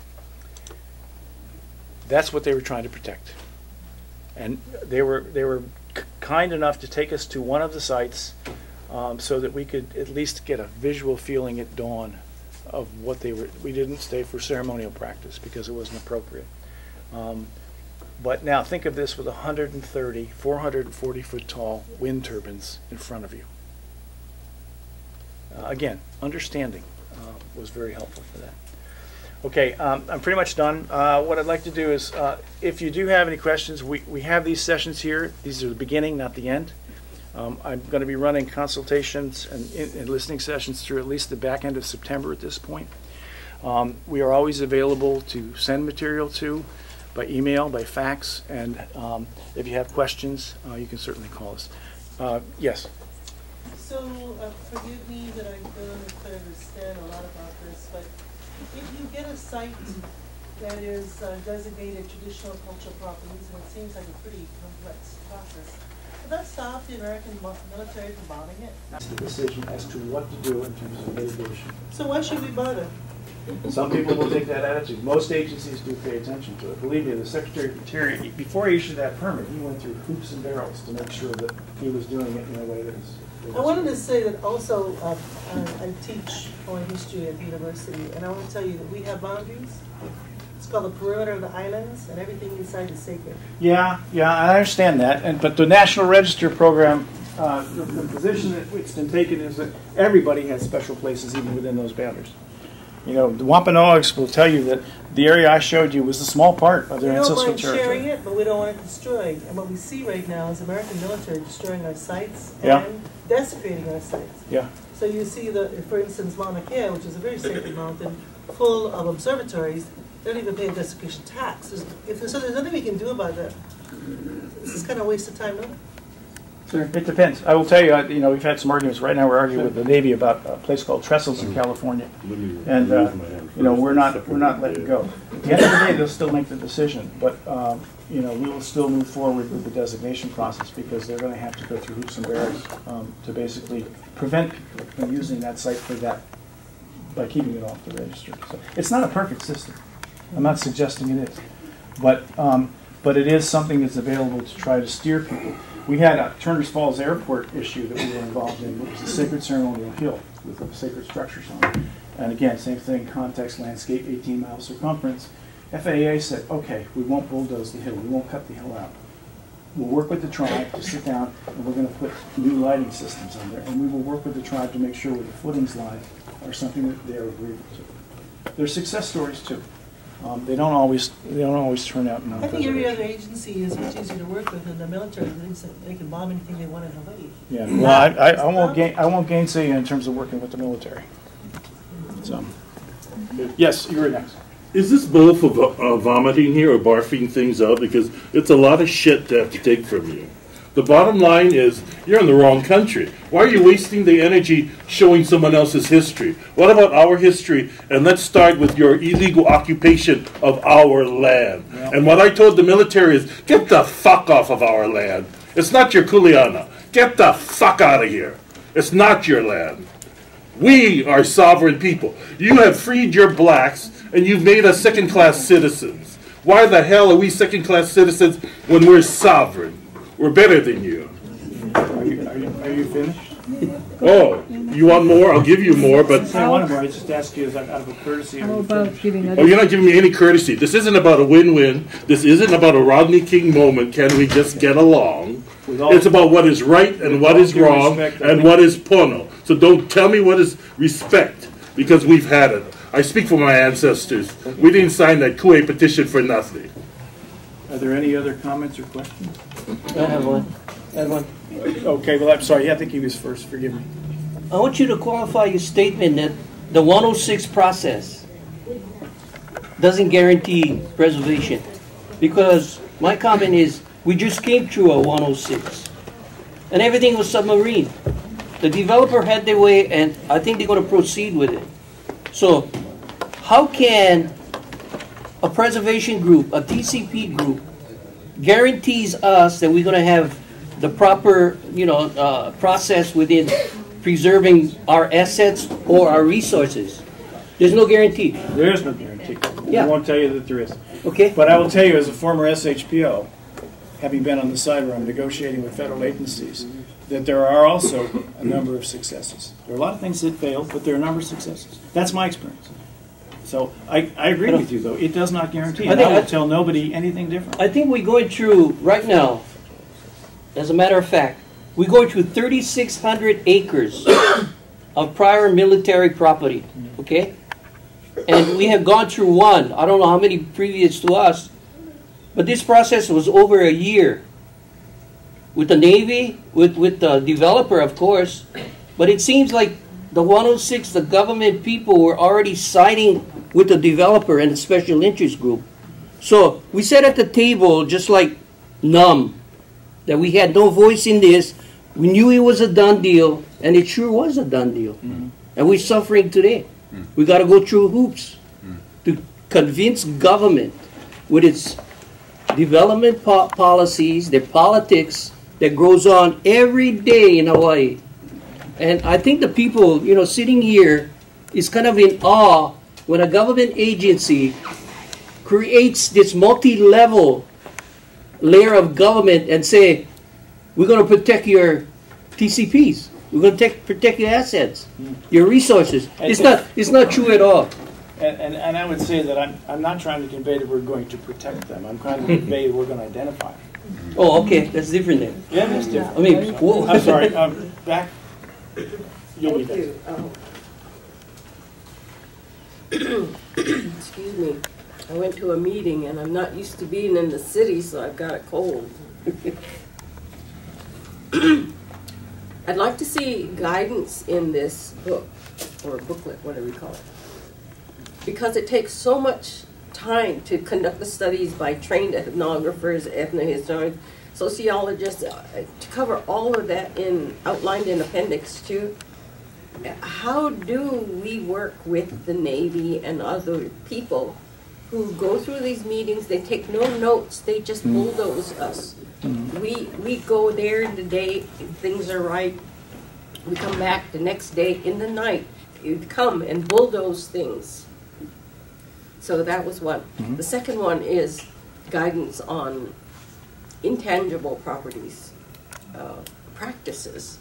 That's what they were trying to protect. And they were kind enough to take us to one of the sites so that we could at least get a visual feeling at dawn of what they were. We didn't stay for ceremonial practice because it wasn't appropriate. But now think of this with 130, 440-foot tall wind turbines in front of you. Again, understanding was very helpful for that. Okay, I'm pretty much done. What I'd like to do is, if you do have any questions, we have these sessions here. These are the beginning, not the end. I'm going to be running consultations and listening sessions through at least the back end of September at this point. We are always available to send material to by email, by fax, and if you have questions, you can certainly call us. Yes? So, forgive me that I don't quite understand a lot about this, but if you get a site that is designated traditional cultural properties, and it seems like a pretty complex process, would that stop the American military from bombing it? That's the decision as to what to do in terms of mitigation. So why should we bother? Some people will take that attitude. Most agencies do pay attention to it. Believe me, the Secretary of the Interior, before he issued that permit, he went through hoops and barrels to make sure that he was doing it in a way that was... I wanted to say that also, I teach Oha history at the university, and I want to tell you that we have boundaries. It's called the perimeter of the islands, and everything inside is sacred. Yeah, I understand that. But the National Register program, the position that it's been taken is that everybody has special places even within those boundaries. You know, the Wampanoags will tell you that the area I showed you was a small part of their ancestral territory. We don't mind sharing it, but we don't want it destroyed. And what we see right now is American military destroying our sites and desecrating our sites. Yeah. So you see, for instance, Mauna Kea, which is a very sacred mountain, full of observatories. They don't even pay a desecration tax. So there's nothing we can do about that. This is kind of a waste of time, no? Sure. It depends. I will tell you, we've had some arguments. Right now we're arguing with the Navy about a place called Trestles in California. And, we're not letting go. At the end of the day, they'll still make the decision. But, we will still move forward with the designation process because they're going to have to go through hoops and barrels to basically prevent people from using that site for that by keeping it off the register. So it's not a perfect system. I'm not suggesting it is. But it is something that's available to try to steer people. We had a Turners Falls Airport issue that we were involved in, which was a sacred ceremonial hill with sacred structures on it. And again, same thing, context, landscape, 18-mile circumference. FAA said, okay, we won't bulldoze the hill, we won't cut the hill out. we'll work with the tribe to sit down, and we're going to put new lighting systems in there, and we will work with the tribe to make sure where the footings lie are something that they're agreeable to. There's success stories too. They don't always turn out. I think every other agency is much easier to work with than the military. They can bomb anything they want in Hawaii. Yeah, well, I won't gainsay you in terms of working with the military. So, yes, you're next. Is this bowl for vomiting here or barfing things out? Because it's a lot of shit to have to take from you. The bottom line is, you're in the wrong country. Why are you wasting the energy showing someone else's history? What about our history? And let's start with your illegal occupation of our land. Yeah. And what I told the military is, get the fuck off of our land. It's not your kuleana. Get the fuck out of here. It's not your land. We are sovereign people. You have freed your blacks, and you've made us second-class citizens. Why the hell are we second-class citizens when we're sovereign? We're better than you. Are you finished? Oh, you want more? I'll give you more, but... I want more. I just ask you out of a courtesy. How about giving Oh, you're not giving me any courtesy. This isn't about a win-win. This isn't about a Rodney King moment. Can we just get along? It's about what is right and what is wrong and what is pono. So don't tell me what is respect, because we've had it. I speak for my ancestors. We didn't sign that Kue petition for nothing. Are there any other comments or questions? I have one. Okay, well, I'm sorry. I think he was first. Forgive me. I want you to qualify your statement that the 106 process doesn't guarantee preservation. Because my comment is, we just came through a 106. And everything was submarine. The developer had their way, and I think they're going to proceed with it. So, how can a preservation group, a TCP group, guarantees us that we're going to have the proper, process within preserving our assets or our resources? There's no guarantee. There is no guarantee. Yeah. I won't tell you that there is. Okay. But I will tell you, as a former SHPO, having been on the sideline negotiating with federal agencies, that there are also a number of successes. There are a lot of things that fail, but there are a number of successes. That's my experience. So I agree with you, though. It does not guarantee. And I would tell nobody anything different. I think we're going through, right now, as a matter of fact, we're going through 3,600 acres of prior military property, okay? And we have gone through one. I don't know how many previous to us, but this process was over a year. With the Navy, with the developer, of course. But it seems like the 106, the government people were already siding with the developer and the special interest group. So we sat at the table just like numb, that we had no voice in this. We knew it was a done deal, and it sure was a done deal. Mm-hmm. And we're suffering today. Mm-hmm. We got to go through hoops to convince government with its development policies, their politics, that grows on every day in Hawaii. And I think the people, sitting here is kind of in awe when a government agency creates this multi-level layer of government and say, we're going to protect your TCPs. We're going to protect your assets, your resources. It's not true at all. And I would say that I'm not trying to convey that we're going to protect them. I'm trying to convey we're going to identify them. Oh, okay. That's different then. Yeah, that's different. I mean, whoa. I'm sorry. Back. You'll be Thank you. Excuse me. I went to a meeting, and I'm not used to being in the city, so I've got a cold. I'd like to see guidance in this book, or booklet, whatever you call it. Because it takes so much time to conduct the studies by trained ethnographers, ethnohistorians, sociologists, to cover all of that outlined in Appendix 2. How do we work with the Navy and other people who go through these meetings? They take no notes, they just bulldoze us. We go there in the day, things are right. We come back the next day in the night. You come and bulldoze things. So that was one. The second one is guidance on intangible properties, practices.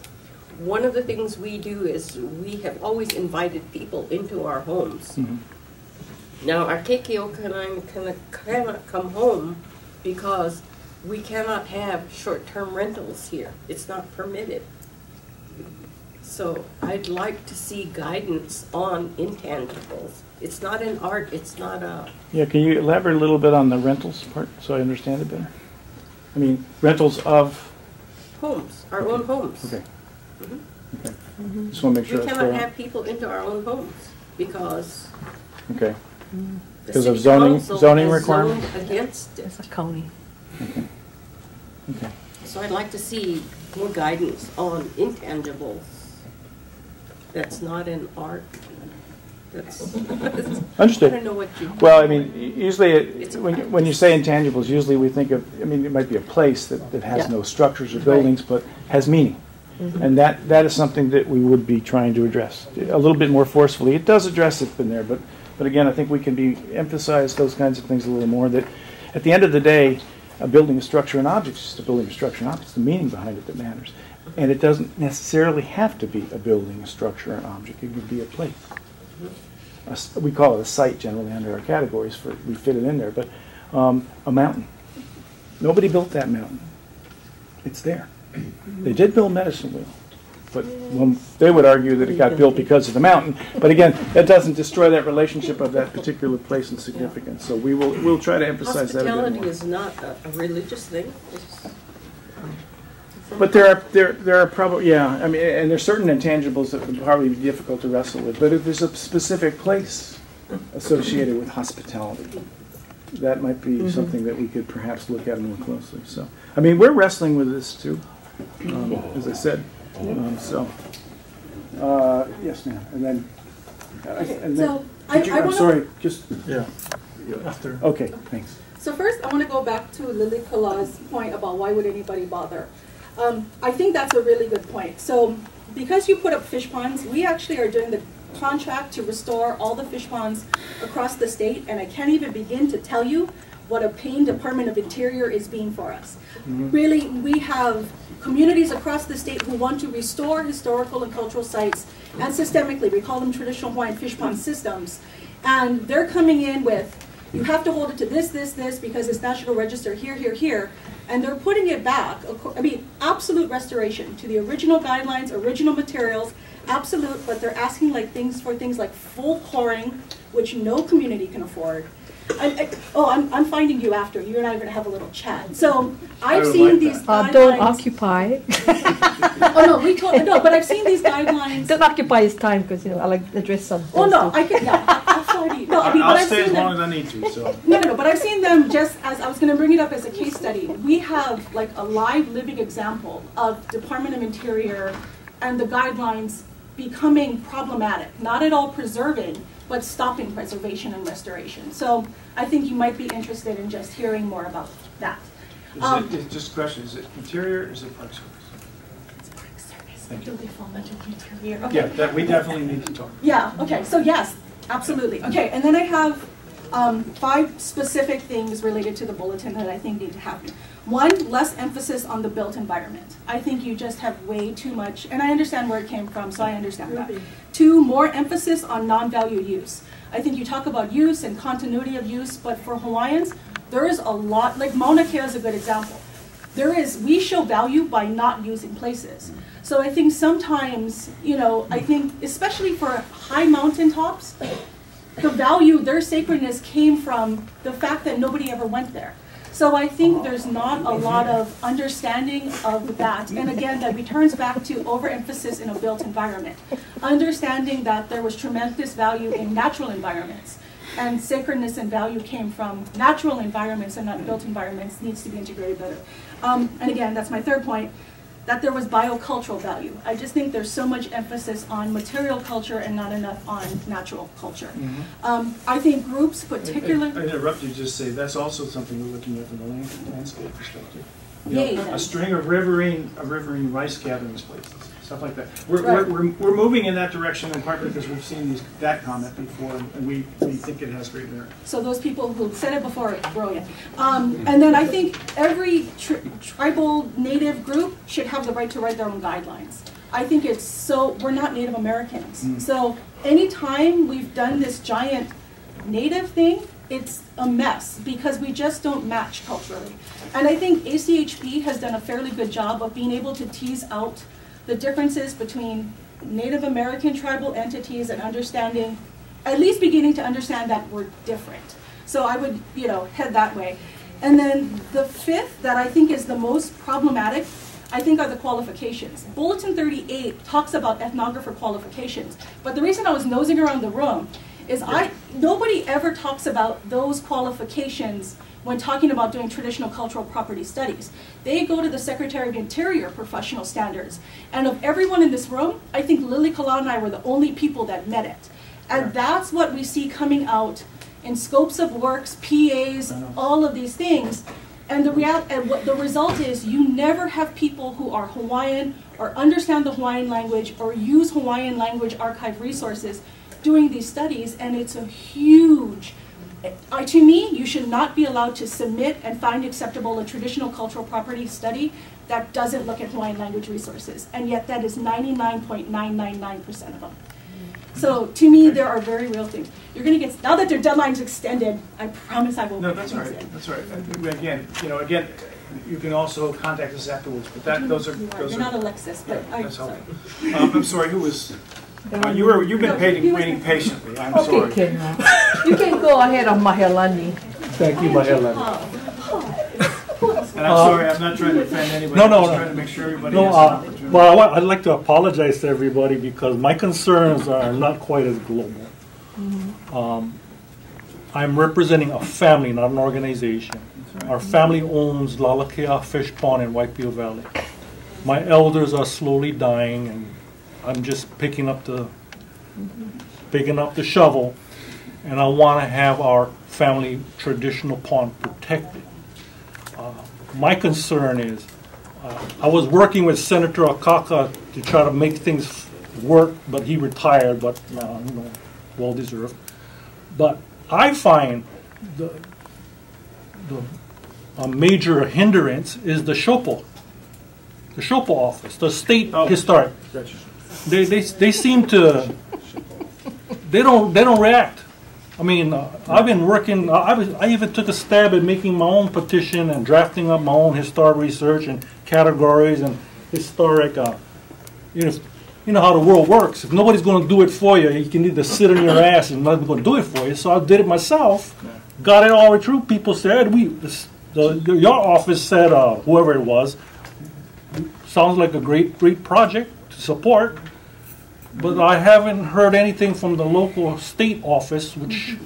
One of the things we do is we have always invited people into our homes. Now our kekeo cannot come home because we cannot have short-term rentals here. It's not permitted. So I'd like to see guidance on intangibles. It's not an art, it's not a... Yeah, can you elaborate a little bit on the rentals part so I understand it better? I mean, rentals of... homes, our own homes. Okay. Mhm. Okay. Just want to make sure We that's cannot clear. have people into our own homes because Okay. the Because of city council zoning has requirements? zoned against it. It's a county. Okay. Okay. So I'd like to see more guidance on intangibles. That's not an art. That's, I Understood. don't know what you. Well, I mean, usually, It's a when you say intangibles, usually we think of, I mean, it might be a place that has Yeah. no structures or buildings, but has meaning. And that is something that we would be trying to address a little bit more forcefully. It does address it in there, but again, I think we can emphasize those kinds of things a little more, that at the end of the day, a building, a structure, and object is just a building, a structure, and object. It's the meaning behind it that matters. And it doesn't necessarily have to be a building, a structure, an object. It could be a place. We call it a site generally under our categories, we fit it in there, but a mountain. Nobody built that mountain. It's there. They did build Medicine Wheel, but they would argue that it got built because of the mountain. But again, that doesn't destroy that relationship of that particular place and significance. So we'll try to emphasize that a bit Hospitality more. is not a religious thing. It's But there are probably, yeah, I mean, and there's certain intangibles that would probably be difficult to wrestle with. But if there's a specific place associated with hospitality, that might be something that we could perhaps look at more closely. So, I mean, we're wrestling with this too, as I said. Yes, ma'am. And then, So could you, I I'm wanna- sorry, just after. Okay, thanks. So first, I want to go back to Lily Kala's point about why would anybody bother. I think that's a really good point. So because you put up fish ponds, we actually are doing the contract to restore all the fish ponds across the state, and I can't even begin to tell you what a pain Department of Interior is being for us. Really, we have communities across the state who want to restore historical and cultural sites, and systemically, we call them traditional Hawaiian fish pond systems, and they're coming in with, you have to hold it to this, this, this, because it's National Register here, here, here, and they're putting it back, I mean, absolute restoration to the original guidelines, original materials, absolute, but they're asking for things like full coring, which no community can afford. I'm finding you after. You and I are going to have a little chat. So I've seen these guidelines. Don't occupy. No, but I've seen these guidelines. Don't occupy his time because I like to address some. Oh no, I can. Yeah, absolutely. No, I mean, but I'll I've stay seen as long them. as I need to. So. No, but I've seen them just as, I was going to bring it up as a case study. We have like a live living example of Department of Interior and the guidelines becoming problematic, not at all preserving, but stopping preservation and restoration. So I think you might be interested in just hearing more about that. Just a question, is it Interior or is it Park Service? It's Park Service. Thank you. Do they fall under the Interior? Okay. Yeah, we definitely need to talk. Yeah, okay, so yes, absolutely. Okay, and then I have 5 specific things related to the bulletin that I think need to happen. 1, less emphasis on the built environment. I think you just have way too much, and I understand where it came from, so I understand that. 2, more emphasis on non-value use. I think you talk about use and continuity of use, but for Hawaiians, there is a lot, like Mauna Kea is a good example. We show value by not using places. So I think sometimes, I think especially for high mountaintops, the value, their sacredness came from the fact that nobody ever went there. So I think there's not a lot of understanding of that. And again, that returns back to overemphasis in a built environment. Understanding that there was tremendous value in natural environments. And sacredness and value came from natural environments and not built environments needs to be integrated better. And again, that's my 3rd point, that there was biocultural value. I just think there's so much emphasis on material culture and not enough on natural culture. I think groups particularly... I interrupt you, just say that's also something we're looking at from the landscape perspective. A string of riverine rice gathering places, stuff like that. We're moving in that direction in part because we've seen that comment before, and we think it has great merit. So those people who said it before, it's brilliant. And then I think every tribal native group should have the right to write their own guidelines. I think it's so, we're not Native Americans. So anytime we've done this giant native thing, it's a mess because we just don't match culturally. And I think ACHP has done a fairly good job of being able to tease out the differences between Native American tribal entities and understanding, at least beginning to understand that we're different. So I would, head that way. And then the fifth that I think is the most problematic, I think, are the qualifications. Bulletin 38 talks about ethnographer qualifications, but the reason I was nosing around the room is nobody ever talks about those qualifications when talking about doing traditional cultural property studies. They go to the Secretary of Interior professional standards. And of everyone in this room, I think Lily Kala and I were the only people that met it. And that's what we see coming out in scopes of works, PAs, all of these things. And what the result is, you never have people who are Hawaiian or understand the Hawaiian language or use Hawaiian language archive resources doing these studies, and it's a huge, to me, you should not be allowed to submit and find acceptable a traditional cultural property study that doesn't look at Hawaiian language resources, and yet that is 99.999% of them. So to me, there are very real things. You're going to get, now that their deadline's extended, I promise I will. No, that's all right. That's all right. Again, you can also contact us afterwards. But those are. You're not Alexis, but I'm sorry. I'm sorry. Who was? You've been waiting patiently. I'm sorry. Okay, Ken. You can go ahead on Mahelani. Thank you, Mahelani. And I'm sorry, I'm not trying to offend anybody. I'm just trying to make sure everybody has an opportunity. Well, I'd like to apologize to everybody because my concerns are not quite as global. I'm representing a family, not an organization. Right. Our family owns Lalakea Fish Pond in Waipio Valley. My elders are slowly dying, and I'm just picking up the shovel, and I want to have our family traditional pond protected. My concern is, I was working with Senator Akaka to try to make things work, but he retired, but well deserved. But I find a major hindrance is the SHOPO office, the state historic. They seem to, they don't react. I mean, I've been working, I even took a stab at making my own petition and drafting up my own historic research and categories and historic, you know how the world works. If nobody's going to do it for you, you can either sit on your ass and nobody's going to do it for you. So I did it myself, got it all the way through. People said, your office said, whoever it was, sounds like a great project to support. But I haven't heard anything from the local state office, which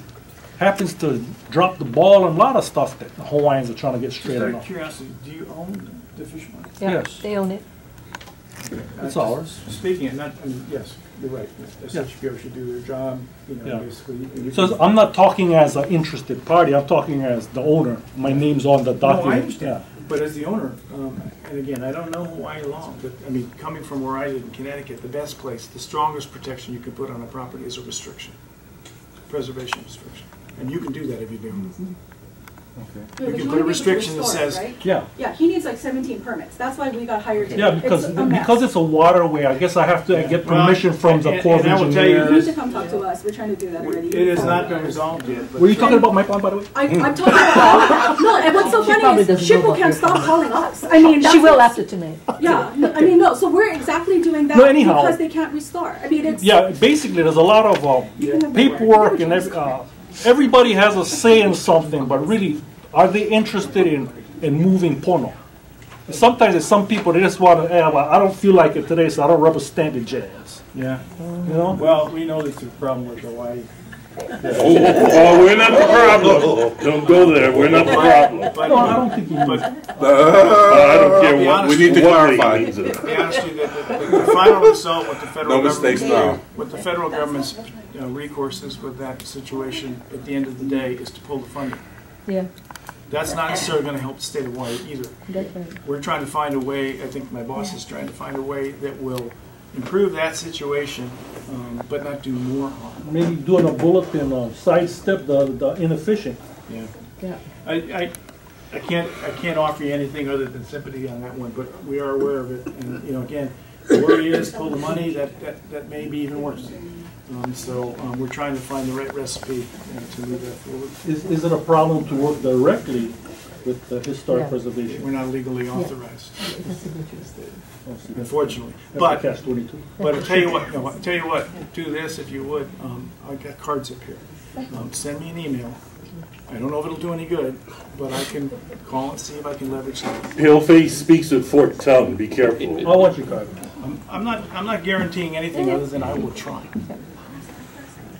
happens to drop the ball on a lot of stuff that the Hawaiians are trying to get straightened Out of off. curiosity, do you own the fish pond? Yeah, Yes. they own it. It's ours. Speaking of that, yes, you're right. SHPO should do their job, basically. So I'm not talking as an interested party. I'm talking as the owner. My name's on the document. No, I understand. But as the owner, and again, I don't know Hawaii law, but I mean, coming from where I live in Connecticut, the best place, the strongest protection you can put on a property is a restriction, preservation restriction. And you can do that if you do. Yeah, You can put a restriction that says, right? Yeah. Yeah, he needs like 17 permits. That's why we got hired. Yeah, because it's a waterway. I guess I have to get permission from the Corps of and I will tell you You need Engineers. to come talk to us. We're trying to do that already. it has not been resolved yet. But Were you talking about my pond, by the way? I'm talking about, no, and what's so funny probably is doesn't know Shippo about can't your stop pond. calling us. I mean, She will after tonight. Yeah, no, I mean, no, so we're exactly doing that No, anyhow. because they can't restore. I mean, it's. Yeah, basically, there's a lot of paperwork and everybody has a say in something, but really, are they interested in moving Pono? Sometimes there's some people, they just want to, well, I don't feel like it today, so I don't rubber stamp it jazz. yeah. You know? Well, we know there's a problem with Hawaii. Oh, we're not the problem. Don't go there. We're not the problem. But, No, I don't think you but I don't care be what honest we need to with you. clarify. to be honest with you, the final result with the federal No mistakes government, now. with the federal government's recourses with that situation at the end of the day is to pull the funding. Yeah, That's not necessarily going to help the state of Hawaii either. that's right. We're trying to find a way, I think my boss is trying to find a way that will improve that situation, but not do more harm. Maybe doing a bulletin, sidestep the inefficient. Yeah. Yeah. I can't offer you anything other than sympathy on that one, but we are aware of it. And again, the worry is pull the money. That may be even worse. We're trying to find the right recipe to move that forward. Is it a problem to work directly with the historic Yeah. preservation? We're not legally authorized, Oh, see, unfortunately. that's But a catch-22. But I'll tell you what, no, I'll tell you what, do this if you would. I've got cards up here. Send me an email. I don't know if it'll do any good, but I can call and see if I can leverage something. Paleface speaks with forked tongue, be careful. I want your card. I'm not guaranteeing anything other than I will try.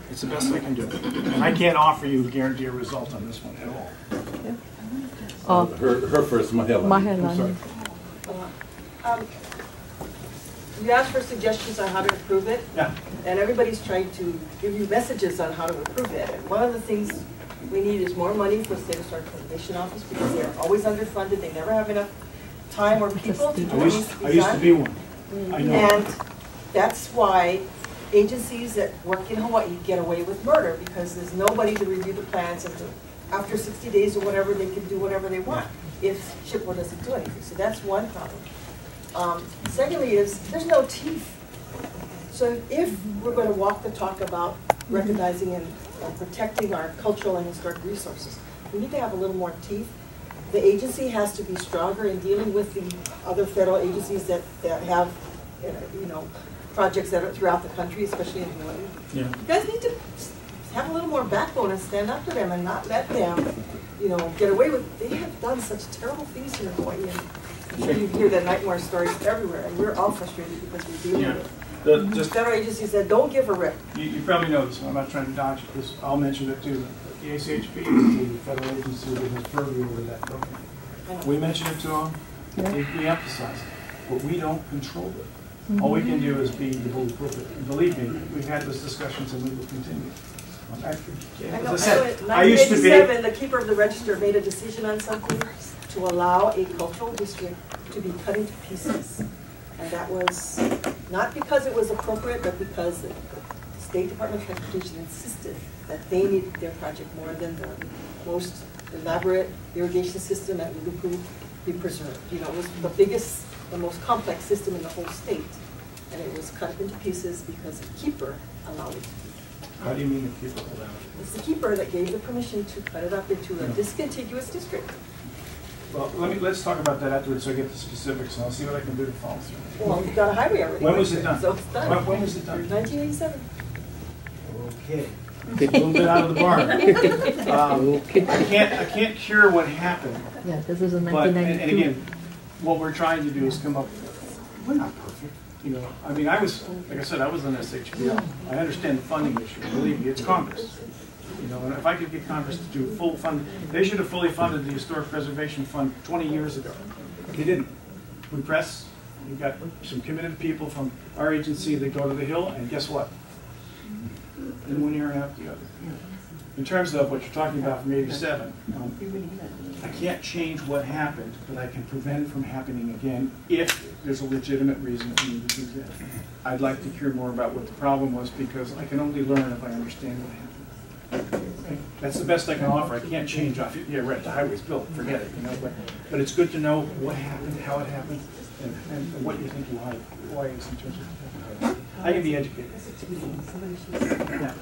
It's the best I can do. And I can't offer you a guarantee a result on this one at all. Her first, Mahela. Mahelani. You asked for suggestions on how to improve it, Yeah. and everybody's trying to give you messages on how to improve it. And one of the things we need is more money for the State Historic Preservation Office because they're always underfunded. They never have enough time or people to do what needs to be I used to done. be one. I know. And that's why agencies that work in Hawaii get away with murder because there's nobody to review the plans and after 60 days or whatever, they can do whatever they want if SHPO doesn't do anything. So that's one problem. Secondly is there's no teeth. So if we're going to walk the talk about recognizing and protecting our cultural and historic resources, we need to have a little more teeth. The agency has to be stronger in dealing with the other federal agencies that have, projects that are throughout the country, especially in Hawaii. Yeah. You guys need to have a little more backbone and stand up to them and not let them, get away with. They have done such terrible things here in Hawaii. And I'm sure you hear the nightmare stories everywhere, and we're all frustrated because we're dealing with it. Federal agencies that don't give a rip. You probably know this, I'm not trying to dodge it, because I'll mention it too. The ACHP is the federal agency that has purview over that program. We mention it to them, we emphasize it, but we don't control it. All we can do is be the bulletproof. And believe me, we've had those discussions and we will continue. As I said, In I used to be. 1987, the keeper of the register made a decision on something to allow a cultural district to be cut into pieces. And that was not because it was appropriate, but because the State Department of Transportation insisted that they needed their project more than the most elaborate irrigation system at Ulupu be preserved. It was the biggest, the most complex system in the whole state. And it was cut up into pieces because the keeper allowed it to be. How do you mean the keeper allowed it? It's the keeper that gave the permission to cut it up into a discontiguous district. Well, let's talk about that afterwards so I get the specifics and I'll see what I can do to follow through. Well, you've got a highway already. When was it done? So it's done. When was it done? 1987. Okay. A little bit out of the barn. I can't cure what happened. Yeah, this is in But, and 1992. again, what we're trying to do is come up, we're not perfect. I was, like I said, I was on SHPL. I understand the funding issue. Believe me, it's Congress. And if I could get Congress to do full fund, they should have fully funded the Historic Preservation Fund 20 years ago. They didn't. We press, we've got some committed people from our agency that go to the Hill, and guess what? In one ear and out the other. In terms of what you're talking about from 87, I can't change what happened, but I can prevent it from happening again if there's a legitimate reason for me to do that. I'd like to hear more about what the problem was because I can only learn if I understand what happened. Okay? That's the best I can offer. I can't change off. Yeah, right. The highway's built. Forget it. But it's good to know what happened, how it happened, and what you think why it's in terms of. I can be educated. Yeah.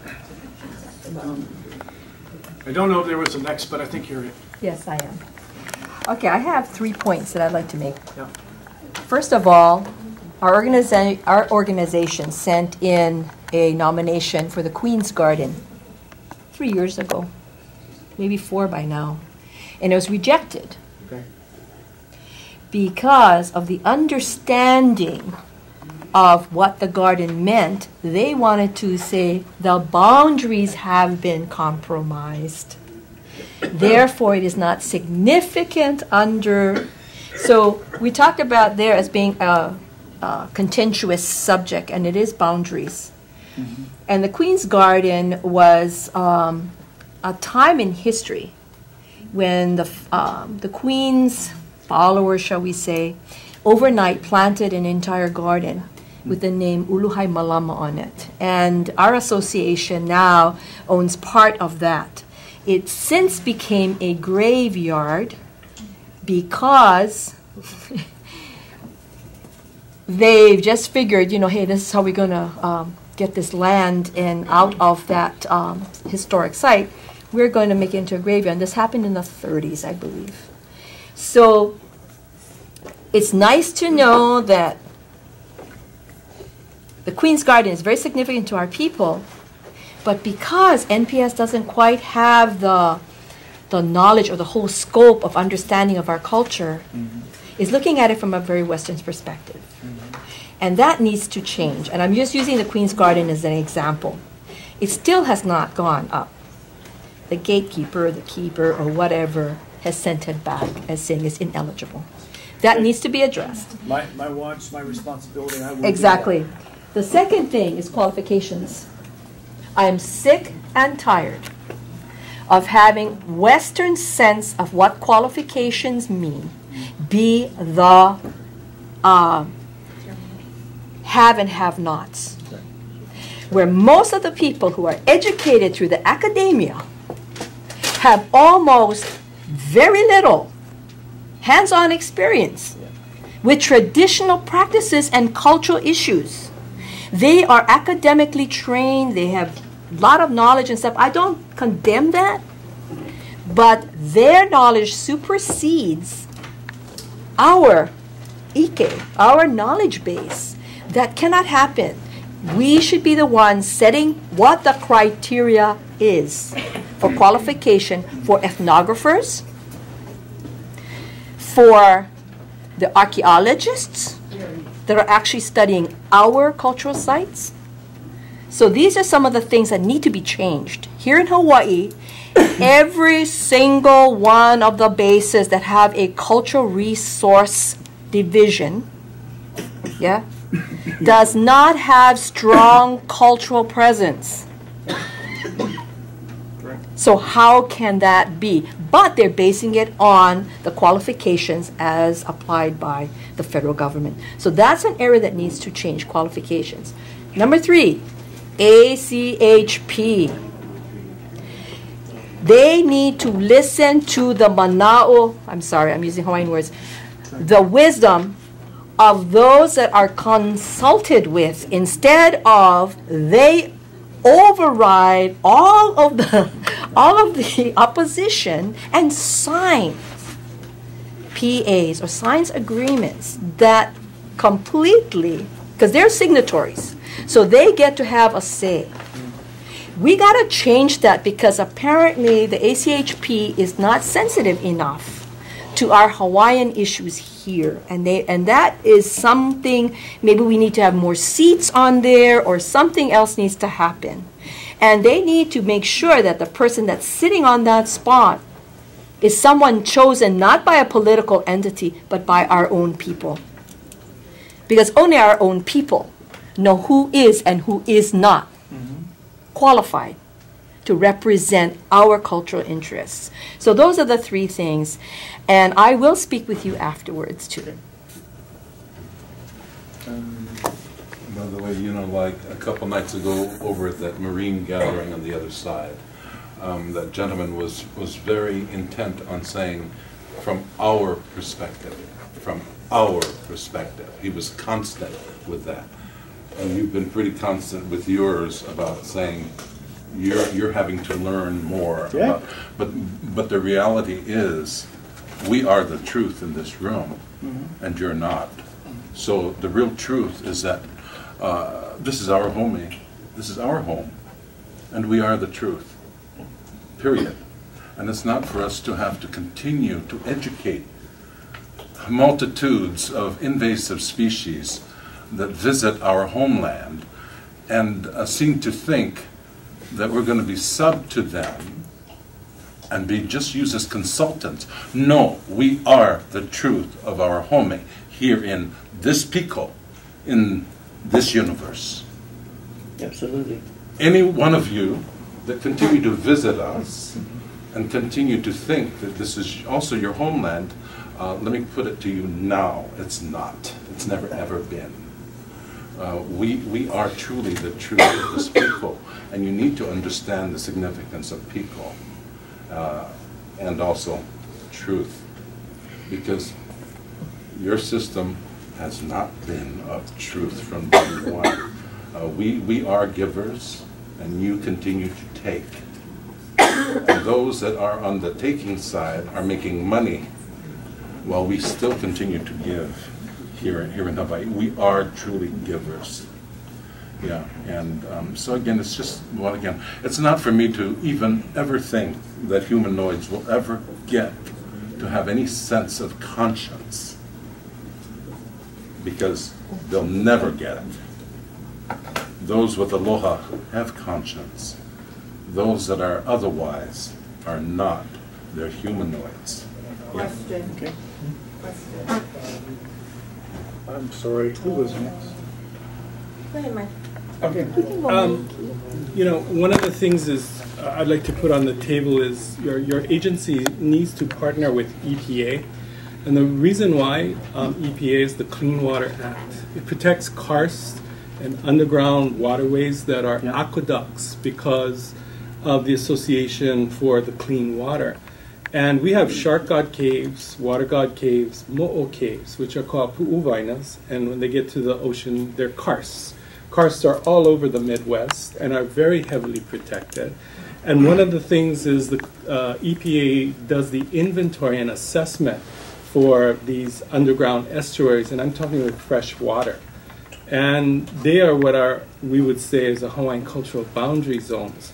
I don't know if there was a next, but I think you're it. Yes, I am. Okay, I have 3 points that I'd like to make. Yeah. First of all, our organization sent in a nomination for the Queen's Garden 3 years ago, maybe 4 by now, and it was rejected because of the understanding of what the garden meant. They wanted to say the boundaries have been compromised. Therefore, it is not significant under. So we talk about there as being a contentious subject, and it is boundaries. Mm-hmm. And the Queen's Garden was a time in history when the Queen's followers, shall we say, overnight planted an entire garden with the name Uluhai Malama on it. And our association now owns part of that. It since became a graveyard because they've just figured, hey, this is how we're going to get this land and out of that historic site, we're going to make it into a graveyard. And this happened in the 30s, I believe. So it's nice to know that the Queen's Garden is very significant to our people, but because NPS doesn't quite have the knowledge or the whole scope of understanding of our culture, is looking at it from a very Western perspective. And that needs to change. And I'm just using the Queen's Garden as an example. It still has not gone up. The gatekeeper, the keeper, or whatever has sent it back as saying it's ineligible. That needs to be addressed. My watch, my responsibility. I will Exactly. do that. The second thing is qualifications. I am sick and tired of having Western sense of what qualifications mean be the have and have nots. Where most of the people who are educated through the academia have almost very little hands-on experience with traditional practices and cultural issues. They are academically trained, they have a lot of knowledge and stuff. I don't condemn that, but their knowledge supersedes our Ike, our knowledge base. That cannot happen. We should be the ones setting what the criteria is for qualification for ethnographers, for the archaeologists that are actually studying our cultural sites. So these are some of the things that need to be changed. Here in Hawaii, every single one of the bases that have a cultural resource division, does not have strong cultural presence. So how can that be? But they're basing it on the qualifications as applied by the federal government. So that's an area that needs to change, qualifications. Number 3, ACHP. They need to listen to the mana'o, I'm sorry, I'm using Hawaiian words, the wisdom of those that are consulted with, instead of they override all of the opposition and sign PAs or signs agreements that completely, because they're signatories, so they get to have a say. We got to change that because apparently the ACHP is not sensitive enough to our Hawaiian issues here, and that is something. Maybe we need to have more seats on there, or something else needs to happen. And they need to make sure that the person that's sitting on that spot is someone chosen not by a political entity, but by our own people. Because only our own people know who is and who is not qualified to represent our cultural interests. So those are the 3 things, and I will speak with you afterwards too. By the way, like a couple nights ago over at that marine gathering on the other side, that gentleman was very intent on saying, from our perspective, He was constant with that. And you've been pretty constant with yours about saying you're having to learn more. Yeah. But the reality is, we are the truth in this room, and you're not. So the real truth is that this is our home. This is our home, and we are the truth. Period. And it's not for us to have to continue to educate multitudes of invasive species that visit our homeland and seem to think that we're going to be sub to them and be just used as consultants. No, we are the truth of our home here in this pico, in this universe. Absolutely. Any one of you that continue to visit us and continue to think that this is also your homeland, let me put it to you now, it's not. It's never ever been. We are truly the truth of this pico, and you need to understand the significance of pico and also truth, because your system has not been of truth from day one. We are givers, and you continue to take. And those that are on the taking side are making money while we still continue to give here in Hawaii. We are truly givers. Yeah, and so again, it's just, well, again, it's not for me to even ever think that humanoids will ever get to have any sense of conscience, because they'll never get it. Those with aloha have conscience. Those that are otherwise are not. They're humanoids. Question. Okay. I'm sorry, who was next? Go ahead, Mike. Okay. You know, one of the things is I'd like to put on the table is your agency needs to partner with EPA. And the reason why EPA is the Clean Water Act. It protects karst and underground waterways that are aqueducts because of the Association for the Clean Water. And we have shark god caves, water god caves, mo'o caves, which are called pu'uvainas. And when they get to the ocean, they're karsts. Karsts are all over the Midwest and are very heavily protected. And one of the things is the EPA does the inventory and assessment for these underground estuaries, and I'm talking with fresh water. And they are what we would say is a Hawaiian cultural boundary zones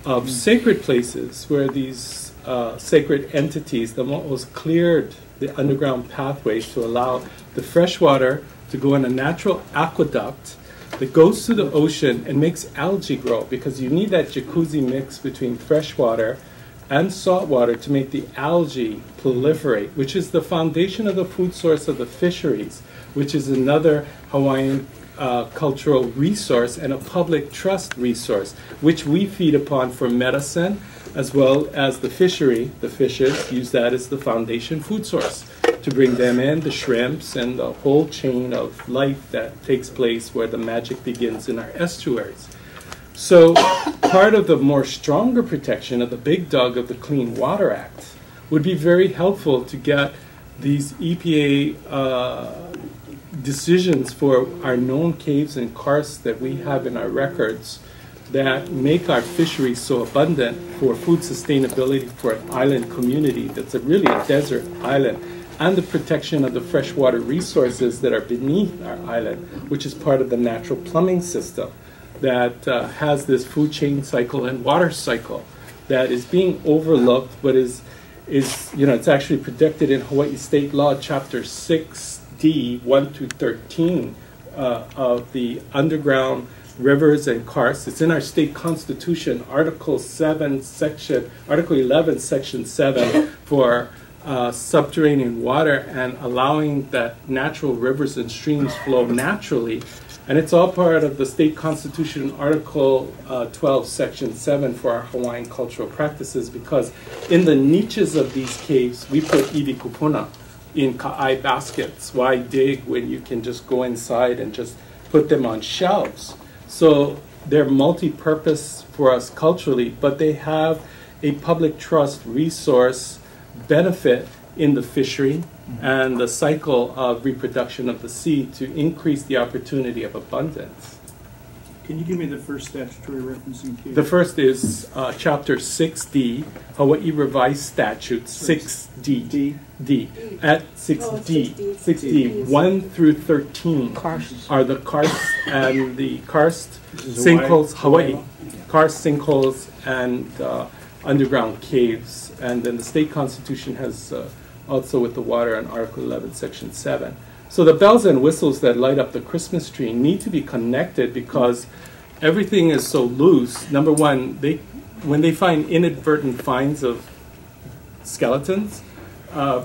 of sacred places where these sacred entities, the mo'os, cleared the underground pathways to allow the fresh water to go in a natural aqueduct that goes to the ocean and makes algae grow, because you need that jacuzzi mix between fresh water and salt water to make the algae proliferate, which is the foundation of the food source of the fisheries, which is another Hawaiian cultural resource and a public trust resource, which we feed upon for medicine, as well as the fishery. The fishes use that as the foundation food source to bring them in, the shrimps, and the whole chain of life that takes place where the magic begins in our estuaries. So part of the more stronger protection of the big dog of the Clean Water Act would be very helpful to get these EPA decisions for our known caves and karsts that we have in our records that make our fisheries so abundant for food sustainability for an island community that's really a desert island, and the protection of the freshwater resources that are beneath our island, which is part of the natural plumbing system that has this food chain cycle and water cycle that is being overlooked, but is you know, it's actually protected in Hawaii State Law, Chapter 6D, 1 to 13 of the underground rivers and karsts. It's in our state constitution, Article 11, Section 7, for subterranean water and allowing that natural rivers and streams flow naturally. And it's all part of the state constitution, Article 12, Section 7 for our Hawaiian cultural practices, because in the niches of these caves, we put iwi kupuna in ka'ai baskets. Why dig when you can just go inside and just put them on shelves? So they're multi-purpose for us culturally, but they have a public trust resource benefit in the fishery and the cycle of reproduction of the sea to increase the opportunity of abundance. Can you give me the first statutory reference in case? The first is Chapter 6D, Hawaii Revised Statute 6D. D. At 6D, 6D, 1 through 13 are the karst and the karst sinkholes, Hawaii, karst sinkholes and underground caves. And then the state constitution has also with the water on Article 11, Section 7. So the bells and whistles that light up the Christmas tree need to be connected because everything is so loose. Number one, when they find inadvertent finds of skeletons,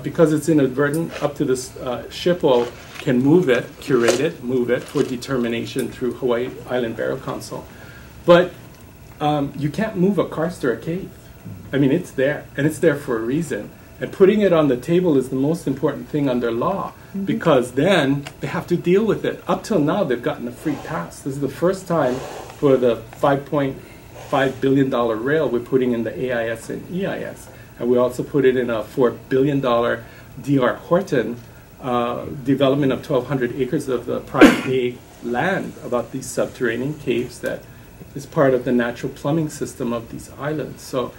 because it's inadvertent, up to this SHPO can move it, curate it, move it for determination through Hawaii Island Burial Council. But you can't move a karst or a cave. I mean, it's there, and it's there for a reason. And putting it on the table is the most important thing under law, because then they have to deal with it. Up till now, they've gotten a free pass. This is the first time for the $5.5 billion rail we're putting in the AIS and EIS. And we also put it in a $4 billion D.R. Horton development of 1,200 acres of the Prime A land about these subterranean caves that is part of the natural plumbing system of these islands. So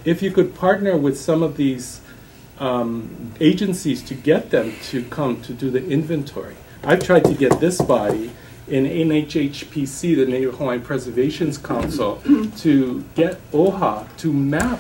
if you could partner with some of these agencies to get them to come to do the inventory. I've tried to get this body in NHHPC, the Native Hawaiian Preservation Council, to get OHA to map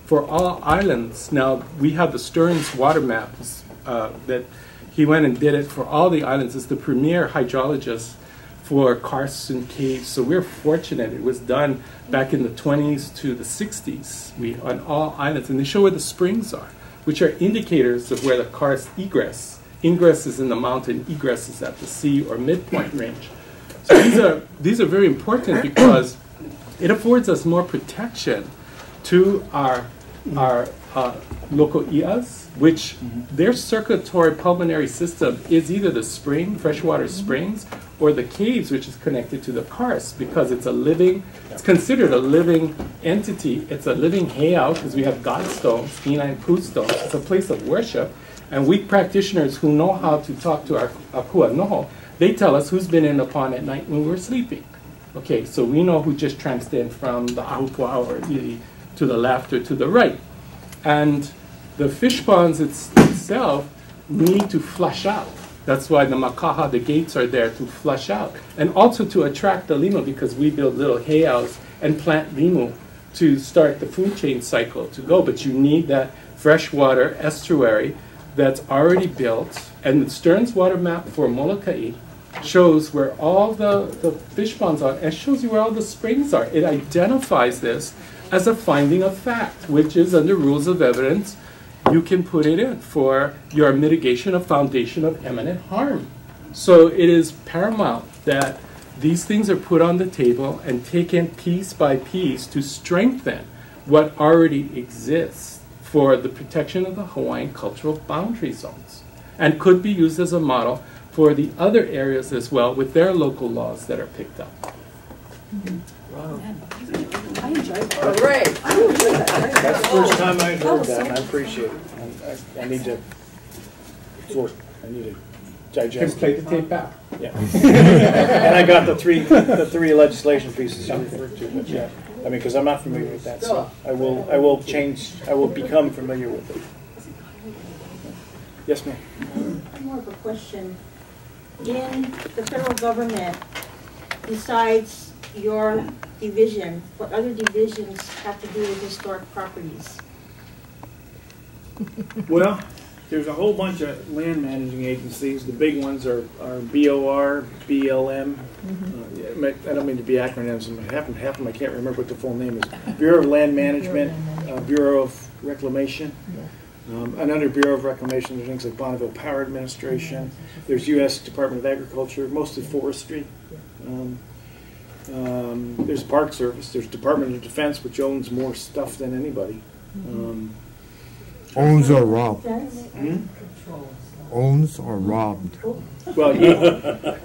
for all islands. Now, we have the Stearns water maps that he went and did it for all the islands. It's the premier hydrologist for karsts and caves. So we're fortunate. It was done back in the 20s to the 60s on all islands. And they show where the springs are, which are indicators of where the karst egress. Ingress is in the mountain, egress is at the sea or midpoint range. So these are very important because it affords us more protection to our local ias, which their circulatory pulmonary system is either the spring, freshwater springs, or the caves, which is connected to the karst, because it's considered a living entity. It's a living heiau, because we have godstones, ina and pu stones. It's a place of worship. And we practitioners who know how to talk to our akua noho, they tell us who's been in the pond at night when we're sleeping. Okay, so we know who just tramped in from the ahupua or to the left or to the right. And the fish ponds itself need to flush out. That's why the makaha, the gates, are there to flush out. And also to attract the limu, because we build little heiaus and plant limu to start the food chain cycle to go. But you need that freshwater estuary that's already built. And the Stearns water map for Molokai shows where all the fish ponds are, and shows you where all the springs are. It identifies this as a finding of fact, which is under rules of evidence. You can put it in for your mitigation of foundation of imminent harm. So it is paramount that these things are put on the table and taken piece by piece to strengthen what already exists for the protection of the Hawaiian cultural boundary zones, and could be used as a model for the other areas as well with their local laws that are picked up. Wow. I enjoyed that. All right. I enjoyed that. That's the first time I heard that, and I appreciate it. I need to digest. Play the tape back. Yeah. And I got the three legislation pieces you referred to. But yeah, I mean, because I'm not familiar with that, so I will become familiar with it. Yes, ma'am. More of a question. In the federal government, besides your division, what other divisions have to do with historic properties? Well, there's a whole bunch of land managing agencies. The big ones are BOR, BLM. I don't mean to be acronyms. Half of them I can't remember what the full name is. Bureau of Land Management, Bureau of Reclamation. And under Bureau of Reclamation, there's things like Bonneville Power Administration. There's U.S. Department of Agriculture, mostly forestry. There's Park Service. There's Department of Defense, which owns more stuff than anybody. Owns or robbed? Owns or robbed? Well,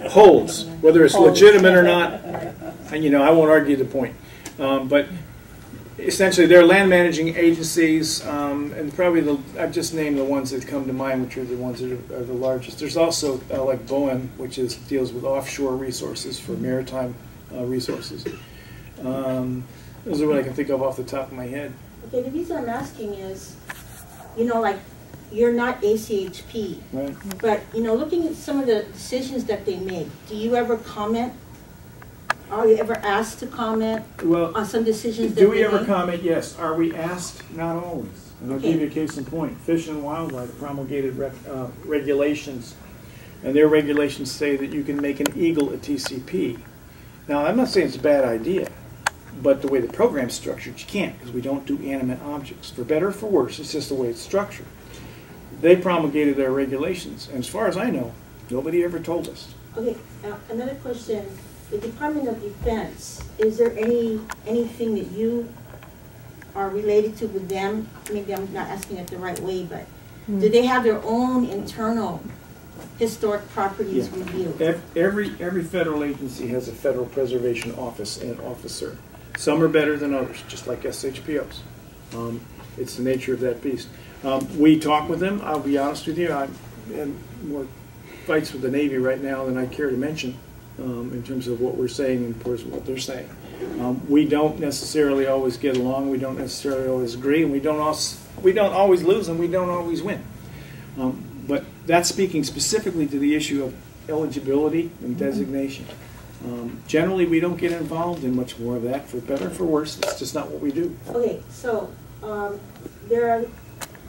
holds, whether it's legitimate or not, I won't argue the point. But essentially, they're land managing agencies, and probably I've just named the ones that come to mind, which are the ones that are the largest. There's also like BOEM, which deals with offshore resources for maritime resources. Those are what I can think of off the top of my head. Okay, the reason I'm asking is, like, you're not ACHP, right? But, looking at some of the decisions that they make, do you ever comment? Are you ever asked to comment on some decisions that do we they ever make? comment? Yes. Are we asked? Not always. And I'll give you a case in point. Fish and Wildlife promulgated regulations, and their regulations say that you can make an eagle a TCP. Now, I'm not saying it's a bad idea, but the way the program's structured, you can't, because we don't do animate objects. For better or for worse, it's just the way it's structured. They promulgated their regulations, and as far as I know, nobody ever told us. Okay, another question. The Department of Defense, is there anything that you are related to with them? Maybe I'm not asking it the right way, but do they have their own internal historic properties review? Every federal agency has a federal preservation office and officer. Some are better than others, just like SHPOs. It's the nature of that beast. We talk with them. I'll be honest with you. I'm in more fights with the Navy right now than I care to mention. in terms of what we're saying and towards what they're saying. We don't necessarily always get along. We don't necessarily always agree, and we don't always lose, and we don't always win. But that's speaking specifically to the issue of eligibility and designation. Generally, we don't get involved in much more of that, for better or for worse. It's just not what we do. Okay, so there are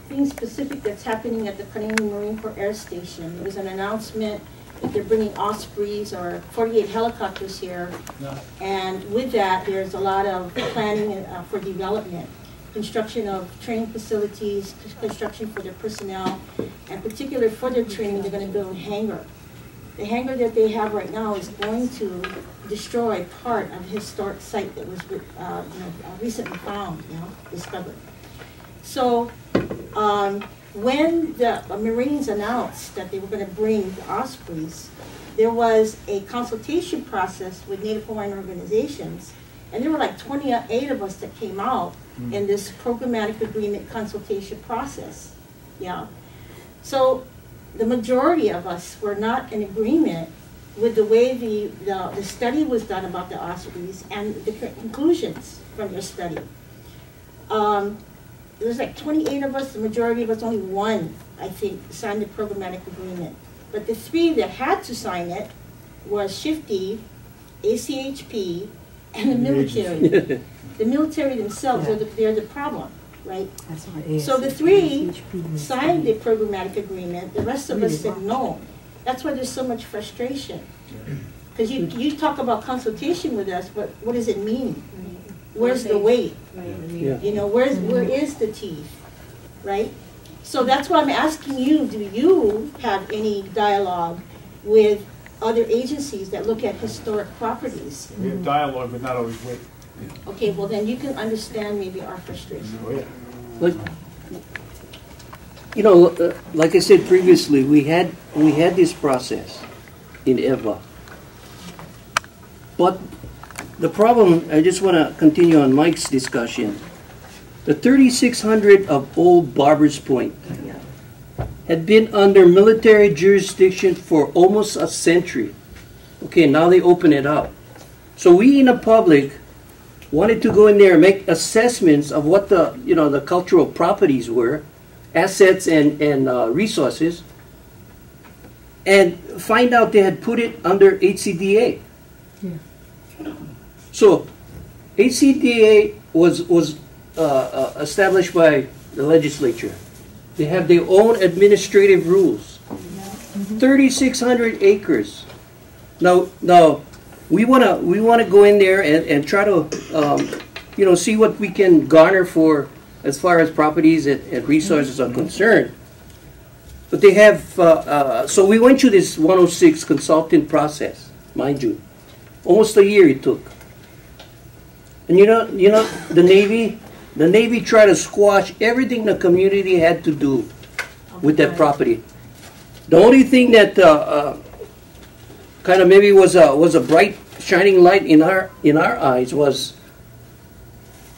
things specific that's happening at the Kaneohe Marine Corps Air Station. There was an announcement that they're bringing Ospreys or 48 helicopters here. Yeah. And with that, there's a lot of planning for development. Construction of training facilities, construction for their personnel, and particularly for their training, they're going to build a hangar. The hangar that they have right now is going to destroy part of a historic site that was recently found, discovered. So when the Marines announced that they were going to bring the Ospreys, there was a consultation process with Native Hawaiian organizations, and there were like 28 of us that came out in this programmatic agreement consultation process. Yeah. So the majority of us were not in agreement with the way the study was done about the Ospreys and the conclusions from the study. There was like 28 of us, the majority of us, only one, I think, signed the programmatic agreement. But the three that had to sign it was Shifty, ACHP, and the military. The military themselves, they're the problem, right? That's why so the three signed the programmatic agreement, the rest of us said no. That's why there's so much frustration. Because you talk about consultation with us, but what does it mean? Where's the weight? You know, where is the teeth, right? So that's why I'm asking you, do you have any dialogue with other agencies that look at historic properties? We have dialogue, but not always weight. Okay, well then you can understand maybe our frustration. Oh, yeah. Like, you know, like I said previously, we had this process in EVA. But the problem, I just want to continue on Mike's discussion. The 3,600 of old Barbers Point had been under military jurisdiction for almost a century. Okay, now they open it up. So we in the public wanted to go in there and make assessments of what the, you know, the cultural properties were, assets and resources, and find out they had put it under HCDA. Yeah. So HCDA was established by the legislature. They have their own administrative rules. 3,600 acres. Now we wanna go in there and try to you know, see what we can garner for as far as properties and resources are concerned. But they have so we went through this 106 consultant process, mind you. Almost a year it took. And you know the Navy tried to squash everything the community had to do with that property. The only thing that kind of maybe was a bright shining light in our eyes was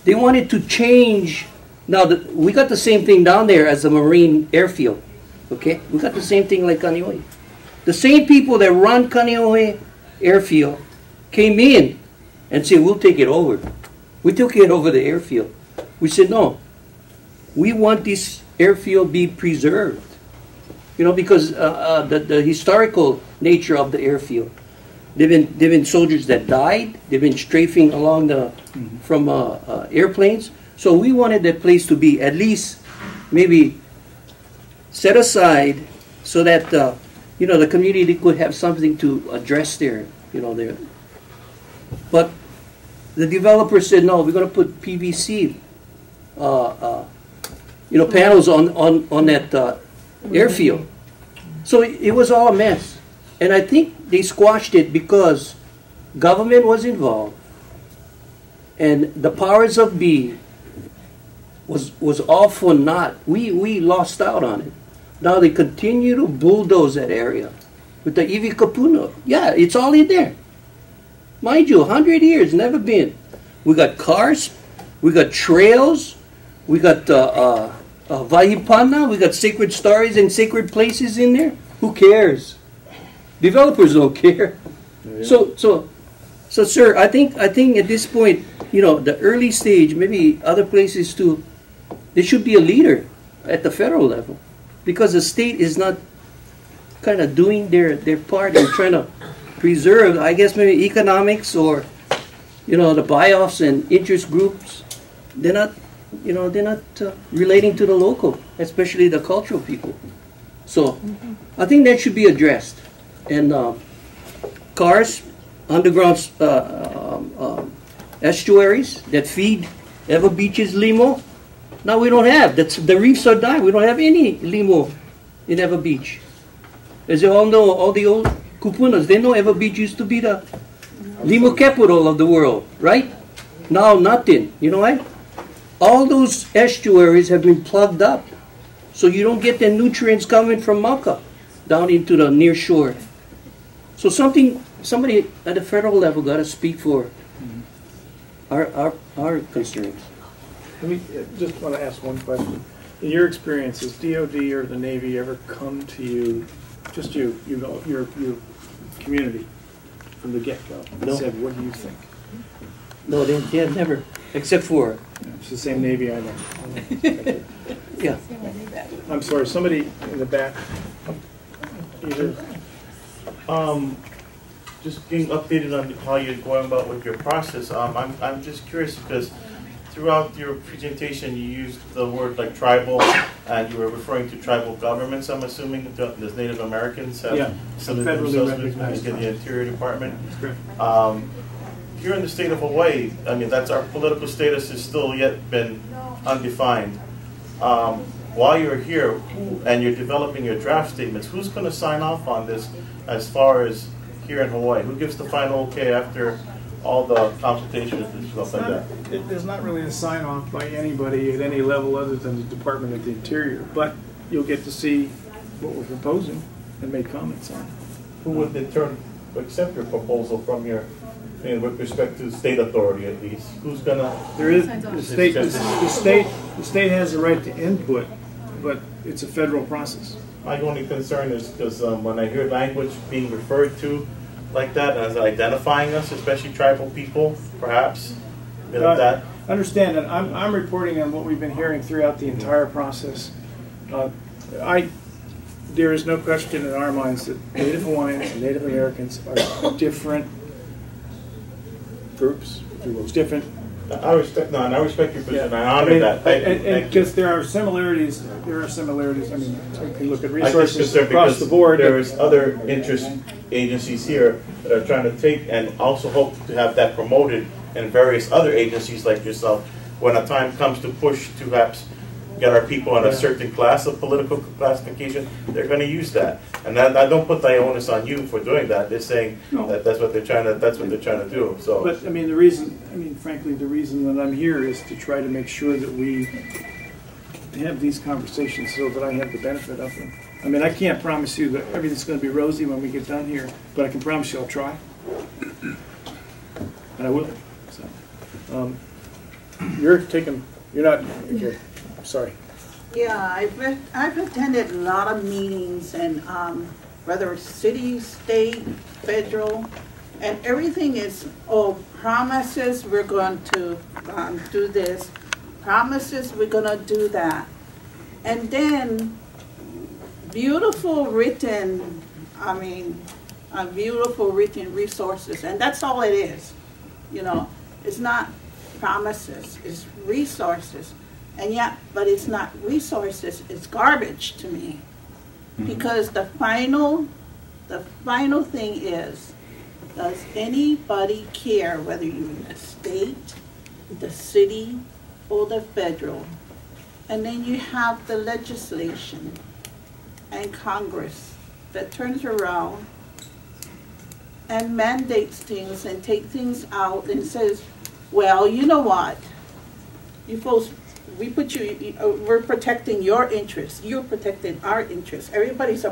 they wanted to change. Now we got the same thing down there as the Marine airfield. Okay, we got the same thing like Kaneohe. The same people that run Kaneohe airfield came in and said, we'll take it over. We took it over the airfield. We said, no, we want this airfield be preserved. You know, because the historical nature of the airfield. There've been soldiers that died. They've been strafing along from airplanes. So we wanted that place to be at least maybe set aside so that you know, the community could have something to address there. You know, there. But the developer said, no, we're going to put PVC, you know, panels on that airfield. So it was all a mess. And I think they squashed it because government was involved and the powers of be was all for naught. We lost out on it. Now they continue to bulldoze that area with the Iwi Kapuno. Yeah, it's all in there. Mind you, 100 years, never been. We got cars, we got trails, we got Vahipana, we got sacred stories and sacred places in there. Who cares? Developers don't care. So, sir, I think at this point, you know, the early stage, maybe other places too, there should be a leader at the federal level, because the state is not kind of doing their part in trying to preserve, I guess maybe economics or, you know, the buy-offs and interest groups. They're not, you know, relating to the local, especially the cultural people. So, I think that should be addressed. And cars, underground estuaries that feed Ever Beach's limo. Now we don't have. The reefs are dying. We don't have any limo in Ever Beach. As you all know, all the old kupunas, they know Ever Beach used to be the limo capital of the world, right? Now nothing. You know why? All those estuaries have been plugged up, so you don't get the nutrients coming from Maka down into the near shore. So somebody at the federal level got to speak for our concerns. Let me just want to ask one question. In your experience, has DOD or the Navy ever come to you, just you know, your community from the get-go, and said, what do you think? No, they have never, except for... It's the same Navy I know. Yeah. I'm sorry, somebody in the back. Either. Just being updated on how you're going about with your process. I'm just curious because throughout your presentation you used the word like tribal, and you were referring to tribal governments. I'm assuming the Native Americans have submitted themselves to the Interior Department. Here in the state of Hawaii, I mean, that's our political status is still yet been undefined. While you're here and you're developing your draft statements, who's going to sign off on this as far as here in Hawaii? Who gives the final okay after all the consultations and stuff like that? There's not really a sign-off by anybody at any level other than the Department of the Interior, but you'll get to see what we're proposing and make comments on it. Who would in turn accept your proposal from your, with respect to state authority at least? Who's gonna? There is the state. The state has the right to input, but it's a federal process. My only concern is because when I hear language being referred to like that as identifying us, especially tribal people, perhaps that. Understand that I'm reporting on what we've been hearing throughout the entire process. There is no question in our minds that Native Hawaiians and Native Americans are different groups, if you will. It's different. I respect your position. I honor that. And because there are similarities. I mean, you can look at resources across the board. There's other interest agencies here that are trying to take and also hope to have that promoted in various other agencies like yourself. When a time comes to push to perhaps get our people on a certain class of political classification, they're going to use that. And I don't put the onus on you for doing that. They're saying that that's what they're trying to do. So, but I mean, frankly, the reason that I'm here is to try to make sure that we have these conversations so that I have the benefit of them. I mean, I can't promise you that everything's going to be rosy when we get done here, but I can promise you I'll try, and I will. So, you're not. Okay. Sorry. Yeah, I've attended a lot of meetings, and whether it's city, state, federal, and everything is, promises we're going to do this, promises we're going to do that. And then beautiful written resources, and that's all it is. You know, it's not promises, it's resources. And yet, but it's not resources, it's garbage to me. Because the final thing is, does anybody care whether you're in the state, the city, or the federal? And then you have the legislation and Congress that turns around and mandates things and take things out and says, well, you know what? You folks, we're protecting your interests. You're protecting our interests. Everybody's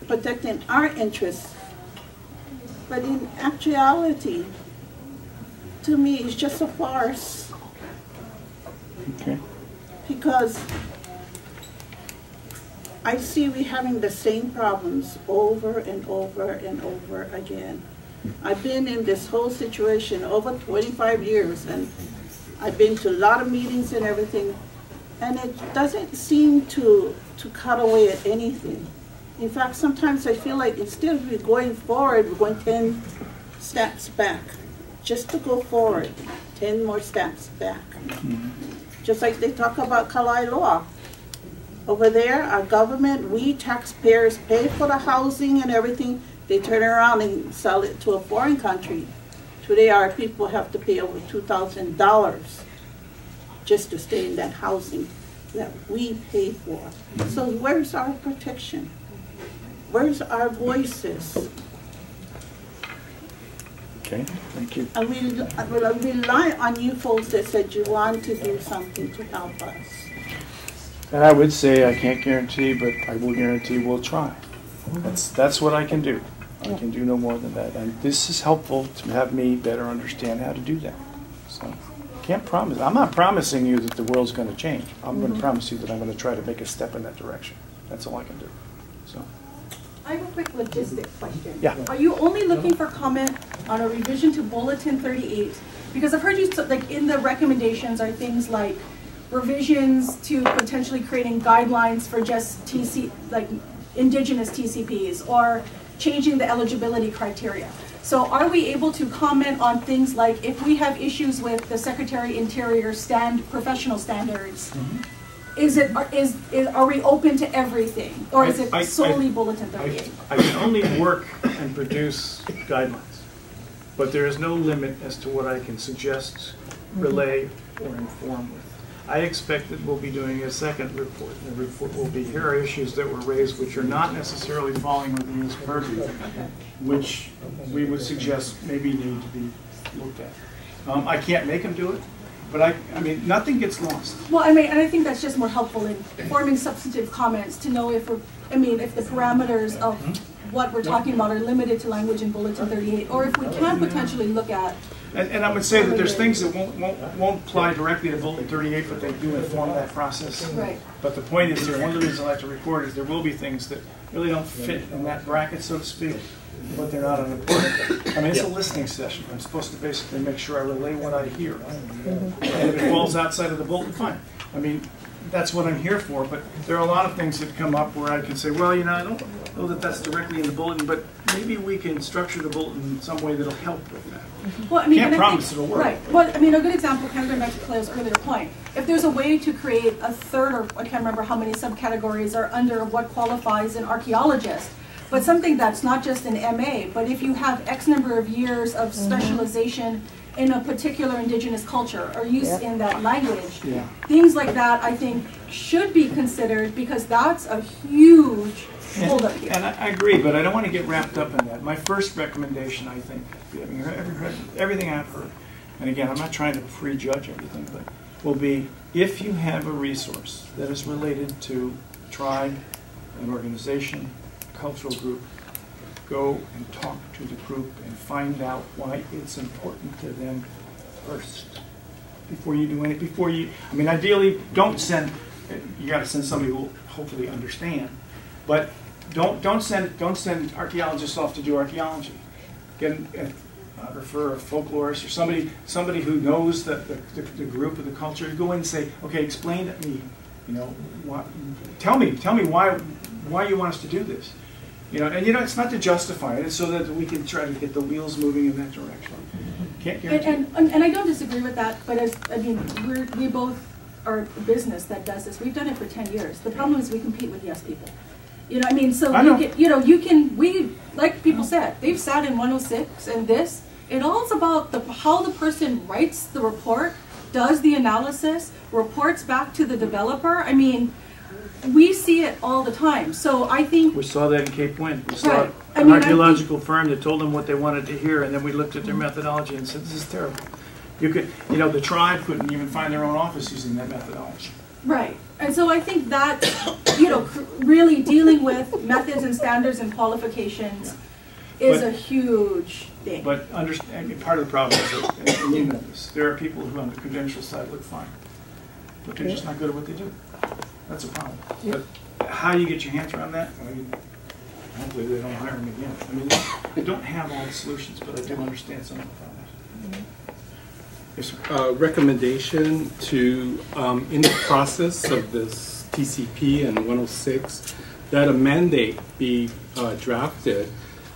protecting our interests. But in actuality, to me, it's just a farce. Okay. Because I see we having the same problems over and over and over again. I've been in this whole situation over 25 years, and I've been to a lot of meetings and everything, and it doesn't seem to cut away at anything. In fact, sometimes I feel like instead of going forward, we're going 10 steps back. Just to go forward, 10 more steps back. Just like they talk about Kalai law. Over there, our government, we taxpayers pay for the housing and everything. They turn around and sell it to a foreign country. Today, our people have to pay over $2,000 just to stay in that housing that we pay for. So where's our protection? Where's our voices? Okay, thank you. I will rely on you folks that said you want to do something to help us. And I would say I can't guarantee, but I will guarantee we'll try. That's what I can do. I can do no more than that. And this is helpful to have me better understand how to do that. So, can't promise. I'm not promising you that the world's going to change. I'm going to promise you that I'm going to try to make a step in that direction. That's all I can do. So. I have a quick logistic question. Yeah. Are you only looking for comment on a revision to Bulletin 38? Because I've heard you, like in the recommendations are things like revisions to potentially creating guidelines for just like indigenous TCPs, or changing the eligibility criteria. So are we able to comment on things like if we have issues with the Secretary Interior professional standards, are we open to everything, or is it solely Bulletin 38? I can only work and produce guidelines, but there is no limit as to what I can suggest, relay, or inform with. I expect that we'll be doing a second report. The report will be, here are issues that were raised which are not necessarily falling within this purview, which we would suggest maybe need to be looked at. I can't make them do it, but I mean, nothing gets lost. Well, I mean, and I think that's just more helpful in forming substantive comments to know if if the parameters of what we're talking about are limited to language in Bulletin 38, or if we can potentially look at. And I would say that there's things that won't apply directly to Bulletin 38, but they do inform that process. Right. But the point is here, one of the reasons I like to record is there will be things that really don't fit in that bracket, so to speak, but they're not unimportant. I mean, it's a listening session. I'm supposed to basically make sure I relay what I hear. And if it falls outside of the bulletin, fine. I mean, that's what I'm here for, but there are a lot of things that come up where I can say, well, you know, I don't know that that's directly in the bulletin, but maybe we can structure the bulletin in some way that'll help with that. Well, I mean, can't promise it'll work. Right. Well, I mean, a good example, kind of going back to Cleo's earlier point, if there's a way to create a third, or I can't remember how many subcategories are under what qualifies an archaeologist, but something that's not just an MA, but if you have X number of years of specialization in a particular indigenous culture or use in that language, things like that I think should be considered, because that's a huge hold up here. And I agree, but I don't want to get wrapped up in that. My first recommendation, I think, having heard everything I've heard, and again, I'm not trying to prejudge everything, but will be, if you have a resource that is related to a tribe, an organization, a cultural group, go and talk to the group and find out why it's important to them first. Before you do anything, I mean, ideally, don't send, you got to send somebody who will hopefully understand, but don't send archaeologists off to do archaeology. Refer a folklorist or somebody who knows the group or the culture. Go in and say, okay, explain to me, you know, tell me why you want us to do this. You know, and you know, it's not to justify it, it's so that we can try to get the wheels moving in that direction. Can't guarantee. And I don't disagree with that, but we both are a business that does this. We've done it for 10 years. The problem is we compete with yes people. You know, I mean, so like people said, they've sat in 106 and this. It all's about how the person writes the report, does the analysis, reports back to the developer. I mean, we see it all the time. So I think we saw that in Cape Wind. We saw an archaeological firm that told them what they wanted to hear, and then we looked at their methodology and said, "This is terrible." The tribe couldn't even find their own office using that methodology. Right, and so I think that really dealing with methods and standards and qualifications is a huge thing. But part of the problem is that, and you know this, there are people who on the credential side look fine, but they're just not good at what they do. That's a problem. But how you get your hands around that, I mean, Hopefully they don't hire him again. I mean, I don't have all the solutions, but I do understand some of the problems. Yes, recommendation to, in the process of this TCP and 106, that a mandate be drafted.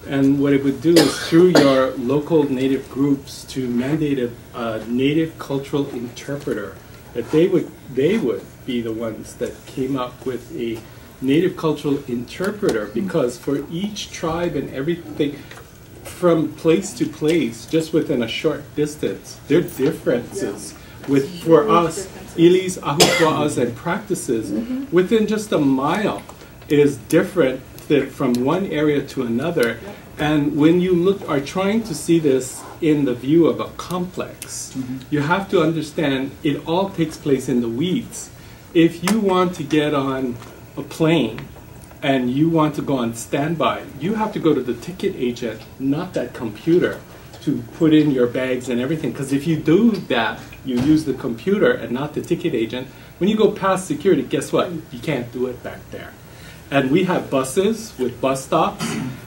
And what it would do is through your local native groups to mandate a native cultural interpreter, that they would be the ones that came up with a native cultural interpreter, because for each tribe and everything, from place to place, just within a short distance, there are differences. With, for us, ilis, ahupua'as, and practices, within just a mile is different from one area to another. And when you are trying to see this in the view of a complex, you have to understand it all takes place in the weeds. If you want to get on a plane and you want to go on standby, you have to go to the ticket agent, not that computer, to put in your bags and everything. Because if you do that, you use the computer and not the ticket agent. When you go past security, guess what? You can't do it back there. And we have buses with bus stops,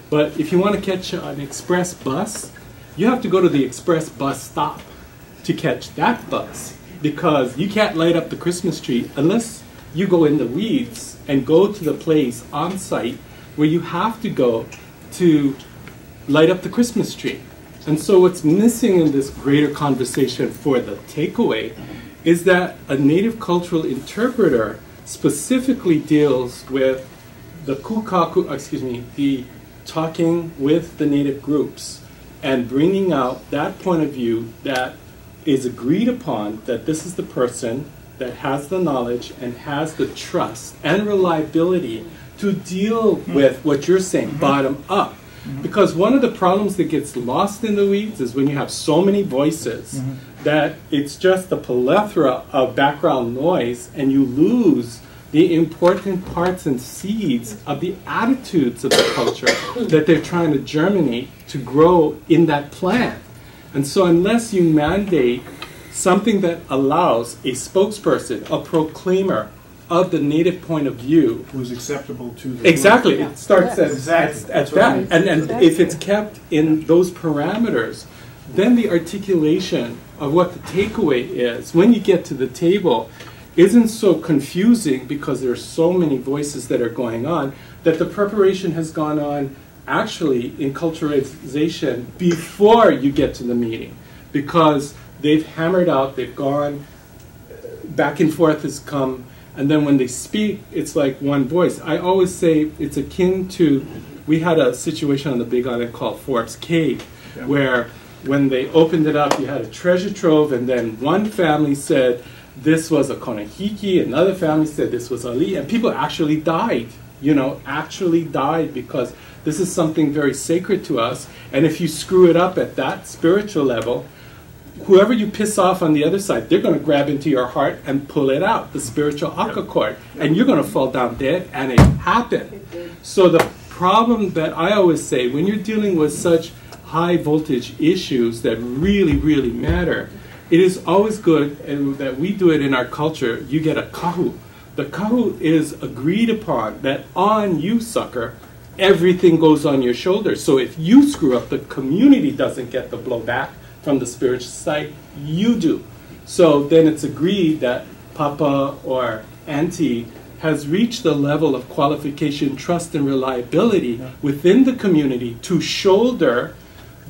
but if you want to catch an express bus, you have to go to the express bus stop to catch that bus, because you can't light up the Christmas tree unless you go in the weeds and go to the place on site where you have to go to light up the Christmas tree. And so what's missing in this greater conversation for the takeaway is that a native cultural interpreter specifically deals with the the talking with the native groups and bringing out that point of view that is agreed upon, that this is the person that has the knowledge and has the trust and reliability to deal with what you're saying, bottom up. Because one of the problems that gets lost in the weeds is when you have so many voices that it's just a plethora of background noise, and you lose the important parts and seeds of the attitudes of the culture that they're trying to germinate to grow in that plant. And so unless you mandate something that allows a spokesperson, a proclaimer of the native point of view, who's acceptable to the exactly, group. it starts Exactly. at that. And if it's kept in those parameters, then the articulation of what the takeaway is when you get to the table isn't so confusing, because there are so many voices that are going on, that the preparation has gone on actually in culturalization before you get to the meeting, because they've hammered out, they've gone, back and forth has come, and then when they speak, it's like one voice. I always say it's akin to, we had a situation on the Big Island called Forbes Cave, where when they opened it up, you had a treasure trove, and then one family said this was a Konahiki, another family said this was Ali, and people actually died, actually died, because this is something very sacred to us, and if you screw it up at that spiritual level, whoever you piss off on the other side, they're going to grab into your heart and pull it out, the spiritual akka cord, and you're going to fall down dead, and it happened. So the problem that I always say, when you're dealing with such high voltage issues that really, really matter, it is always good, and that we do it in our culture, you get a kahu. The kahu is agreed upon that on you, sucker, everything goes on your shoulders. So if you screw up, the community doesn't get the blowback from the spiritual side, you do. So then it's agreed that Papa or Auntie has reached the level of qualification, trust, and reliability within the community to shoulder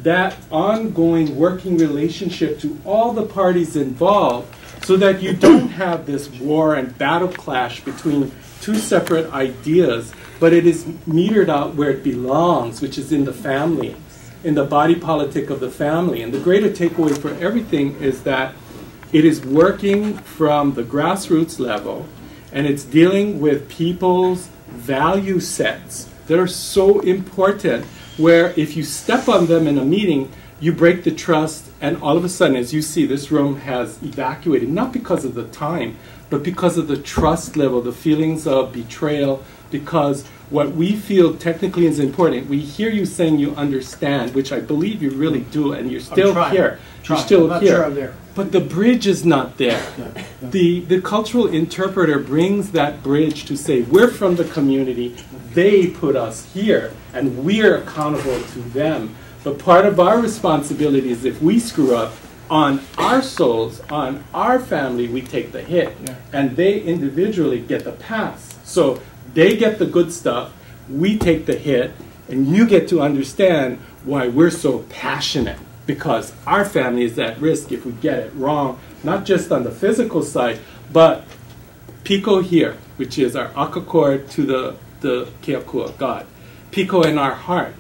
that ongoing working relationship to all the parties involved, so that you don't have this war and battle clash between two separate ideas, but it is metered out where it belongs, which is in the family, in the body politic of the family. And the greater takeaway for everything is that it is working from the grassroots level, and it's dealing with people's value sets that are so important, where if you step on them in a meeting, you break the trust, and all of a sudden, as you see, this room has evacuated, not because of the time, but because of the trust level, the feelings of betrayal, because what we feel technically is important. We hear you saying you understand, which I believe you really do, and you're still here. You're still I'm not here. sure I'm there. But the bridge is not there. The cultural interpreter brings that bridge to say, we're from the community, they put us here, and we're accountable to them. But part of our responsibility is if we screw up, on our souls, on our family, we take the hit. And they individually get the pass. So they get the good stuff, we take the hit, and you get to understand why we're so passionate. Because our family is at risk if we get it wrong, not just on the physical side, but Piko here, which is our Akakor to the Keakua, God. Piko in our heart,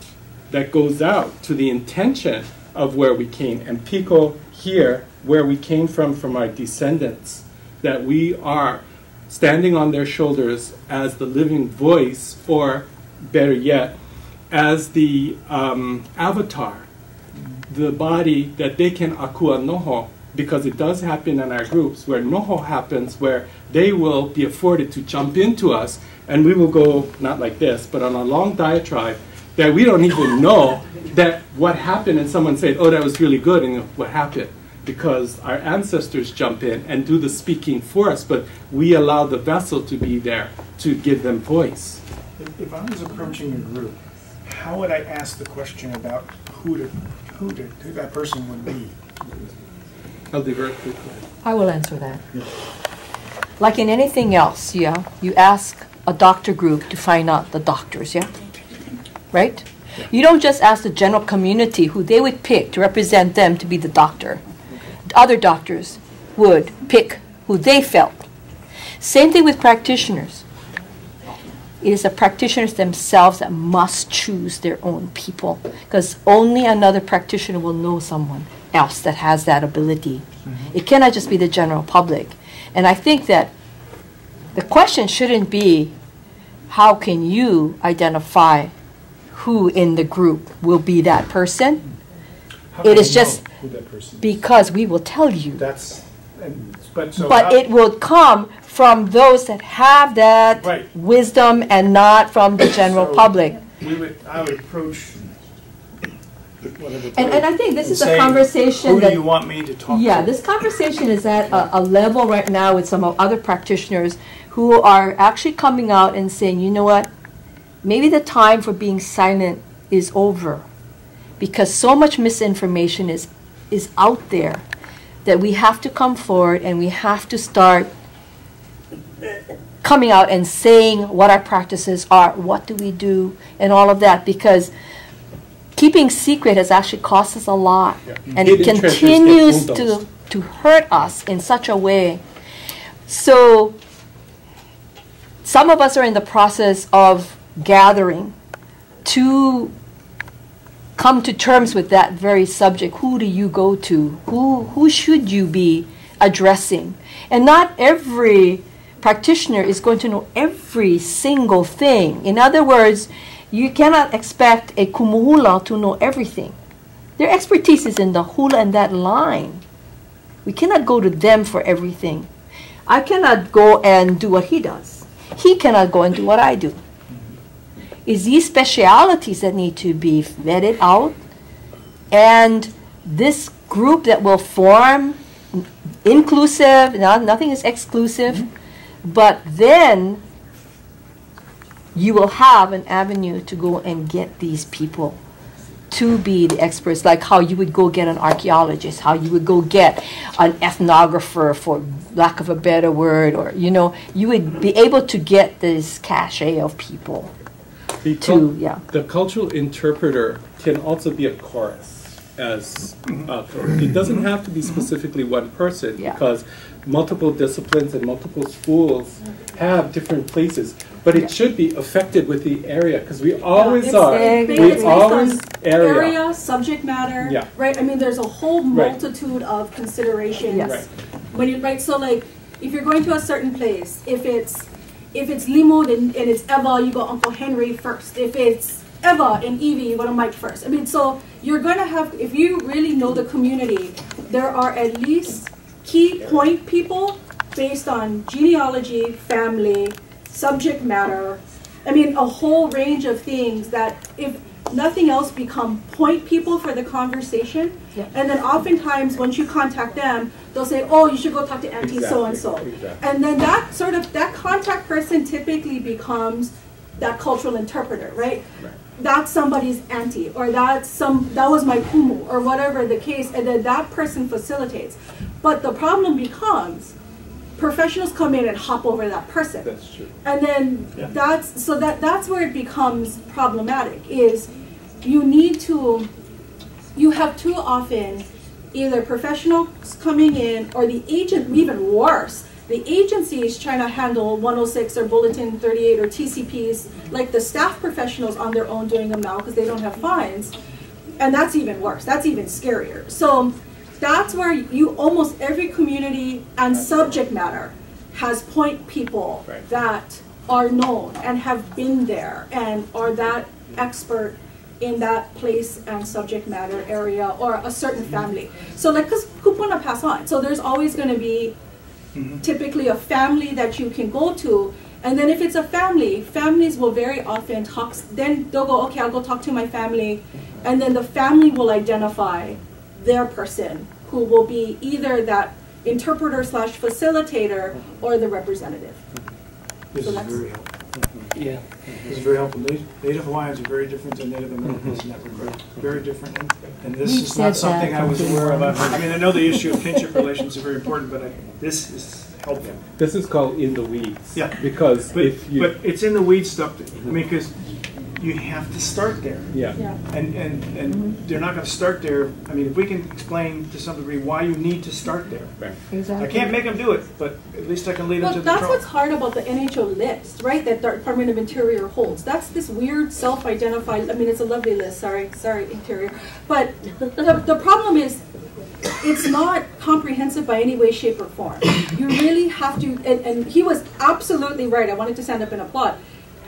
that goes out to the intention of where we came. And Piko here, where we came from our descendants, that we are standing on their shoulders as the living voice, or better yet, as the avatar, the body that they can akua noho, because it does happen in our groups where noho happens, where they will be afforded to jump into us, and we will go, not like this, but on a long diatribe that we don't even know that what happened, and someone said, oh, that was really good, and what happened? Because our ancestors jump in and do the speaking for us, but we allow the vessel to be there to give them voice. If I was approaching a group, how would I ask the question about who that person would be? I'll divert quickly. I will answer that. Like in anything else, you ask a doctor group to find out the doctors, right? You don't just ask the general community who they would pick to represent them to be the doctor. Other doctors would pick who they felt. Same thing with practitioners. It is the practitioners themselves that must choose their own people, because only another practitioner will know someone else that has that ability. It cannot just be the general public. And I think that the question shouldn't be, how can you identify who in the group will be that person? It is just because we will tell you. But it will come from those that have that wisdom and not from the general public. I would approach and I think this is a conversation who do you want me to talk to? Yeah, this conversation is at a level right now with some other practitioners who are actually coming out and saying, you know what, maybe the time for being silent is over, because so much misinformation is out there that we have to come forward and we have to start coming out and saying what our practices are, what do we do, and all of that, because keeping secret has actually cost us a lot, and it continues to hurt us in such a way. So some of us are in the process of gathering to come to terms with that very subject. Who do you go to? Who should you be addressing? And not every practitioner is going to know every single thing. In other words, you cannot expect a kumuhula to know everything. Their expertise is in the hula and that line. We cannot go to them for everything. I cannot go and do what he does. He cannot go and do what I do. It's these specialities that need to be vetted out, and this group that will form, inclusive, nothing is exclusive, but then you will have an avenue to go and get these people to be the experts, like how you would go get an archaeologist, how you would go get an ethnographer, for lack of a better word, or, you would be able to get this cachet of people. The cultural interpreter can also be a chorus. It doesn't have to be specifically one person, because multiple disciplines and multiple schools have different places. But it should be affected with the area, because we always are. It's based on area, subject matter, right? I mean, there's a whole multitude of considerations. So like, if you're going to a certain place, if it's Limud and it's Eva, you go Uncle Henry first. If it's Eva and Evie, you go to Mike first. I mean, so you're going to have, if you really know the community, there are at least key point people based on genealogy, family, subject matter. I mean, a whole range of things that, if nothing else, become point people for the conversation. Yeah. And then oftentimes, once you contact them, they'll say, oh, you should go talk to auntie so-and-so. And then that sort of, that contact person typically becomes that cultural interpreter, right? That's somebody's auntie, or that was my kumu, or whatever the case, and then that person facilitates. But the problem becomes, professionals come in and hop over that person. That's true. And then that's where it becomes problematic, is you have too often either professionals coming in, or the agent, even worse, the agency is trying to handle 106 or Bulletin 38 or TCPs, like the staff professionals on their own doing them now because they don't have fines. And that's even worse. That's even scarier. So that's where almost every community and subject matter has point people that are known and have been there and are that expert in that place and subject matter area, or a certain family. So like, because kupuna pass on. So there's always going to be typically a family that you can go to. And then if it's a family, families will very often talk, then they'll go, okay, I'll go talk to my family. And then the family will identify their person, who will be either that interpreter / facilitator or the representative. This So is that's very helpful. Yeah. This is very helpful. Native Hawaiians are very different than Native Americans in that regard. Very different. And this We've is not said something that I was from day aware of. one. I mean, I know the issue of kinship relations are very important, but this is helpful. This is called in the weeds. Yeah. Because But but it's in the weeds stuff. I mean, because you have to start there. Yeah. And they're not going to start there. I mean, if we can explain to some degree why you need to start there. Right. Exactly. I can't make them do it, but at least I can lead them Well, to the that's trouble. what's hard about the NHO list, right, that the Department of Interior holds. That's this weird self-identified, I mean, it's a lovely list, sorry, Interior. But the problem is, it's not comprehensive by any way, shape, or form. You really have to, and he was absolutely right, I wanted to stand up and applaud.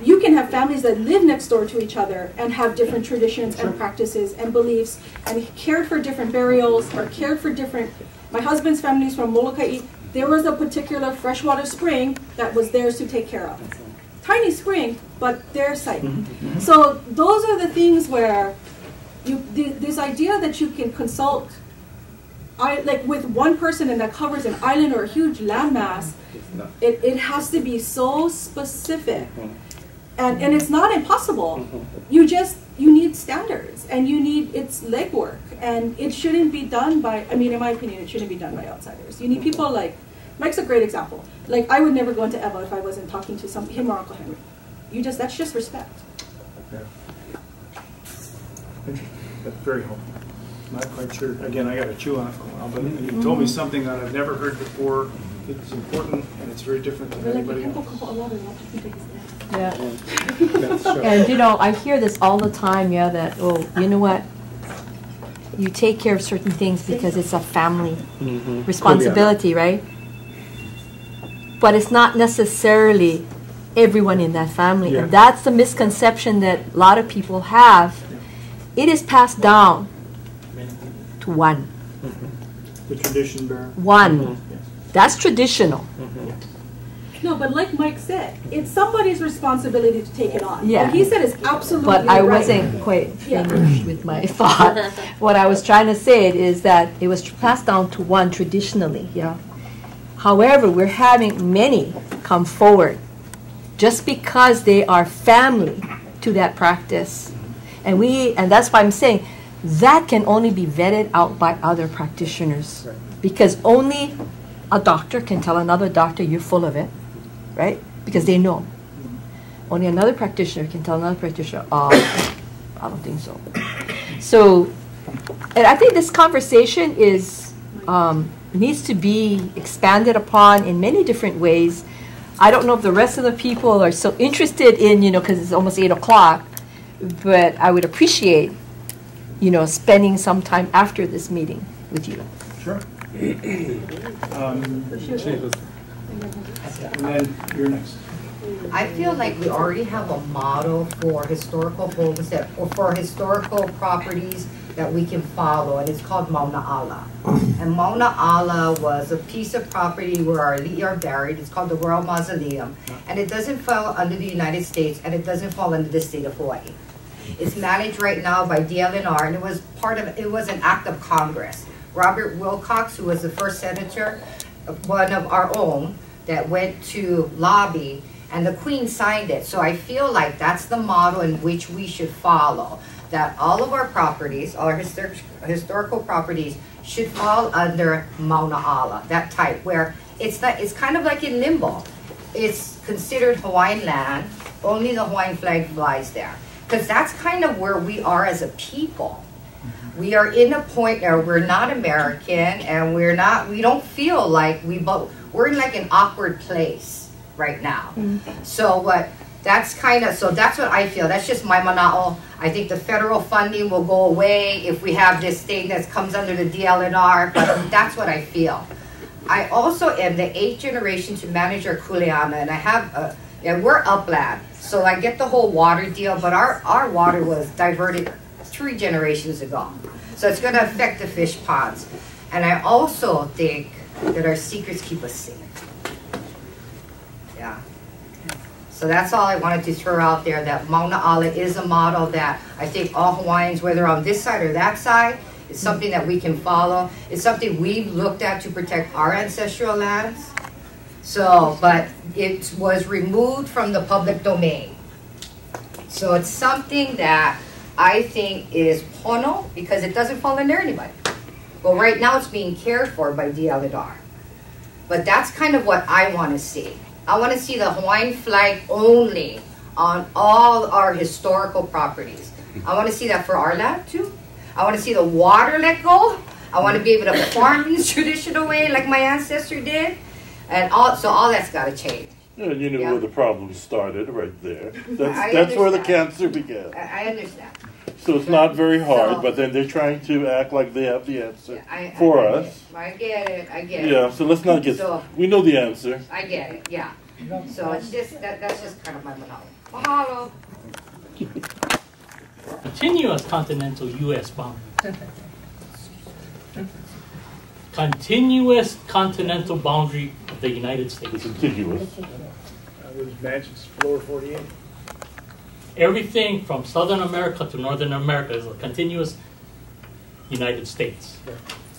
You can have families that live next door to each other and have different traditions and practices and beliefs, and cared for different burials, or cared for different, my husband's family is from Molokai. There was a particular freshwater spring that was theirs to take care of. Tiny spring, but their site. So those are the things where this idea that you can consult, like with one person and that covers an island or a huge landmass, it has to be so specific. And it's not impossible. You need standards, and it's legwork, and it shouldn't be done by, I mean, in my opinion, it shouldn't be done by outsiders. You need people like, Mike's a great example. Like, I would never go into Eva if I wasn't talking to him or Uncle Henry. That's just respect. Yeah. Interesting. That's very helpful. Not quite sure. Again, I got to chew on it for a while, but you told me something that I've never heard before. It's important, and it's very different than anybody else. Yeah. And I hear this all the time, that, oh, you know what? You take care of certain things because it's a family responsibility, right? But it's not necessarily everyone in that family. And that's the misconception that a lot of people have. It is passed down to one. The tradition bearer. One. That's traditional. No, but like Mike said, it's somebody's responsibility to take it on. Yeah. What he said is absolutely But I right. wasn't quite finished with my thought. What I was trying to say is that it was passed down to one traditionally, However, we're having many come forward just because they are family to that practice. And that's why I'm saying that can only be vetted out by other practitioners. Because only a doctor can tell another doctor you're full of it. Right? Because they know. Only another practitioner can tell another practitioner, I don't think so. So, and I think this conversation needs to be expanded upon in many different ways. I don't know if the rest of the people are so interested in, because it's almost 8 o'clock, but I would appreciate, spending some time after this meeting with you. Sure. And then you're next. I feel like we already have a model for historical homes or for historical properties that we can follow, and it's called Mauna Ala. And Mauna Ala was a piece of property where our elite are buried. It's called the Royal Mausoleum, and it doesn't fall under the United States, and it doesn't fall under the state of Hawaii. It's managed right now by DLNR, and it was an act of Congress. Robert Wilcox, who was the first senator, one of our own, that went to lobby, and the Queen signed it. So I feel like that's the model in which we should follow, that all of our properties, all our historical properties, should fall under Mauna Ala, that type, where it's kind of like in limbo. It's considered Hawaiian land, only the Hawaiian flag flies there. Because that's kind of where we are as a people. We are in a point where we're not American, and we don't feel like we're in like an awkward place right now. So that's what I feel. That's just my mana'o. I think the federal funding will go away if we have this thing that comes under the DLNR, but that's what I feel. I also am the 8th generation to manage our kuleana, and I have, we're upland, so I get the whole water deal, but our water was diverted 3 generations ago. So it's going to affect the fish ponds. And I also think that our secrets keep us safe. Yeah. So that's all I wanted to throw out there, that Mauna Ala is a model that I think all Hawaiians, whether on this side or that side, is something that we can follow. It's something we've looked at to protect our ancestral lands. So, but it was removed from the public domain. So it's something that I think is pono, because it doesn't fall under anybody. Well, right now it's being cared for by DLNR. But that's kind of what I want to see. I want to see the Hawaiian flag only on all our historical properties. I want to see that for our land too. I want to see the water let go. I want to be able to farm in this traditional way like my ancestor did. And so all that's got to change. Yeah, you know where the problem started, right there. That's where the cancer began. I understand. So it's not very hard, but then they're trying to act like they have the answer for us. I get it. Yeah, so let's not get, we know the answer. I get it, yeah. So it's just, that's just kind of my monologue. Mahalo. Continuous continental U.S. boundary. Continuous continental boundary of the United States. Contiguous. With Magic's Floor 48. Everything from Southern America to Northern America is a continuous United States.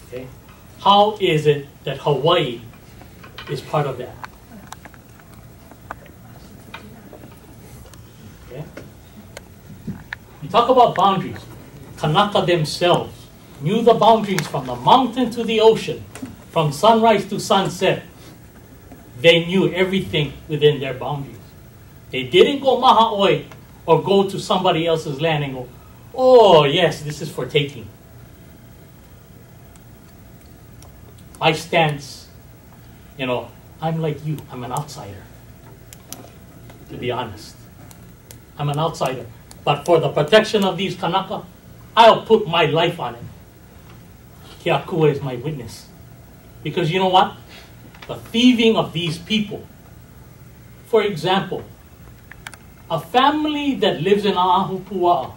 Okay? How is it that Hawaii is part of that? Okay? You talk about boundaries. Kanaka themselves knew the boundaries from the mountain to the ocean, from sunrise to sunset. They knew everything within their boundaries. They didn't go maha'oi or go to somebody else's land and go, oh yes, this is for taking. My stance, I'm like you, I'm an outsider, to be honest. I'm an outsider. But for the protection of these Kanaka, I'll put my life on it. Keakua is my witness. Because you know what? The thieving of these people. For example, a family that lives in Ahupua'a,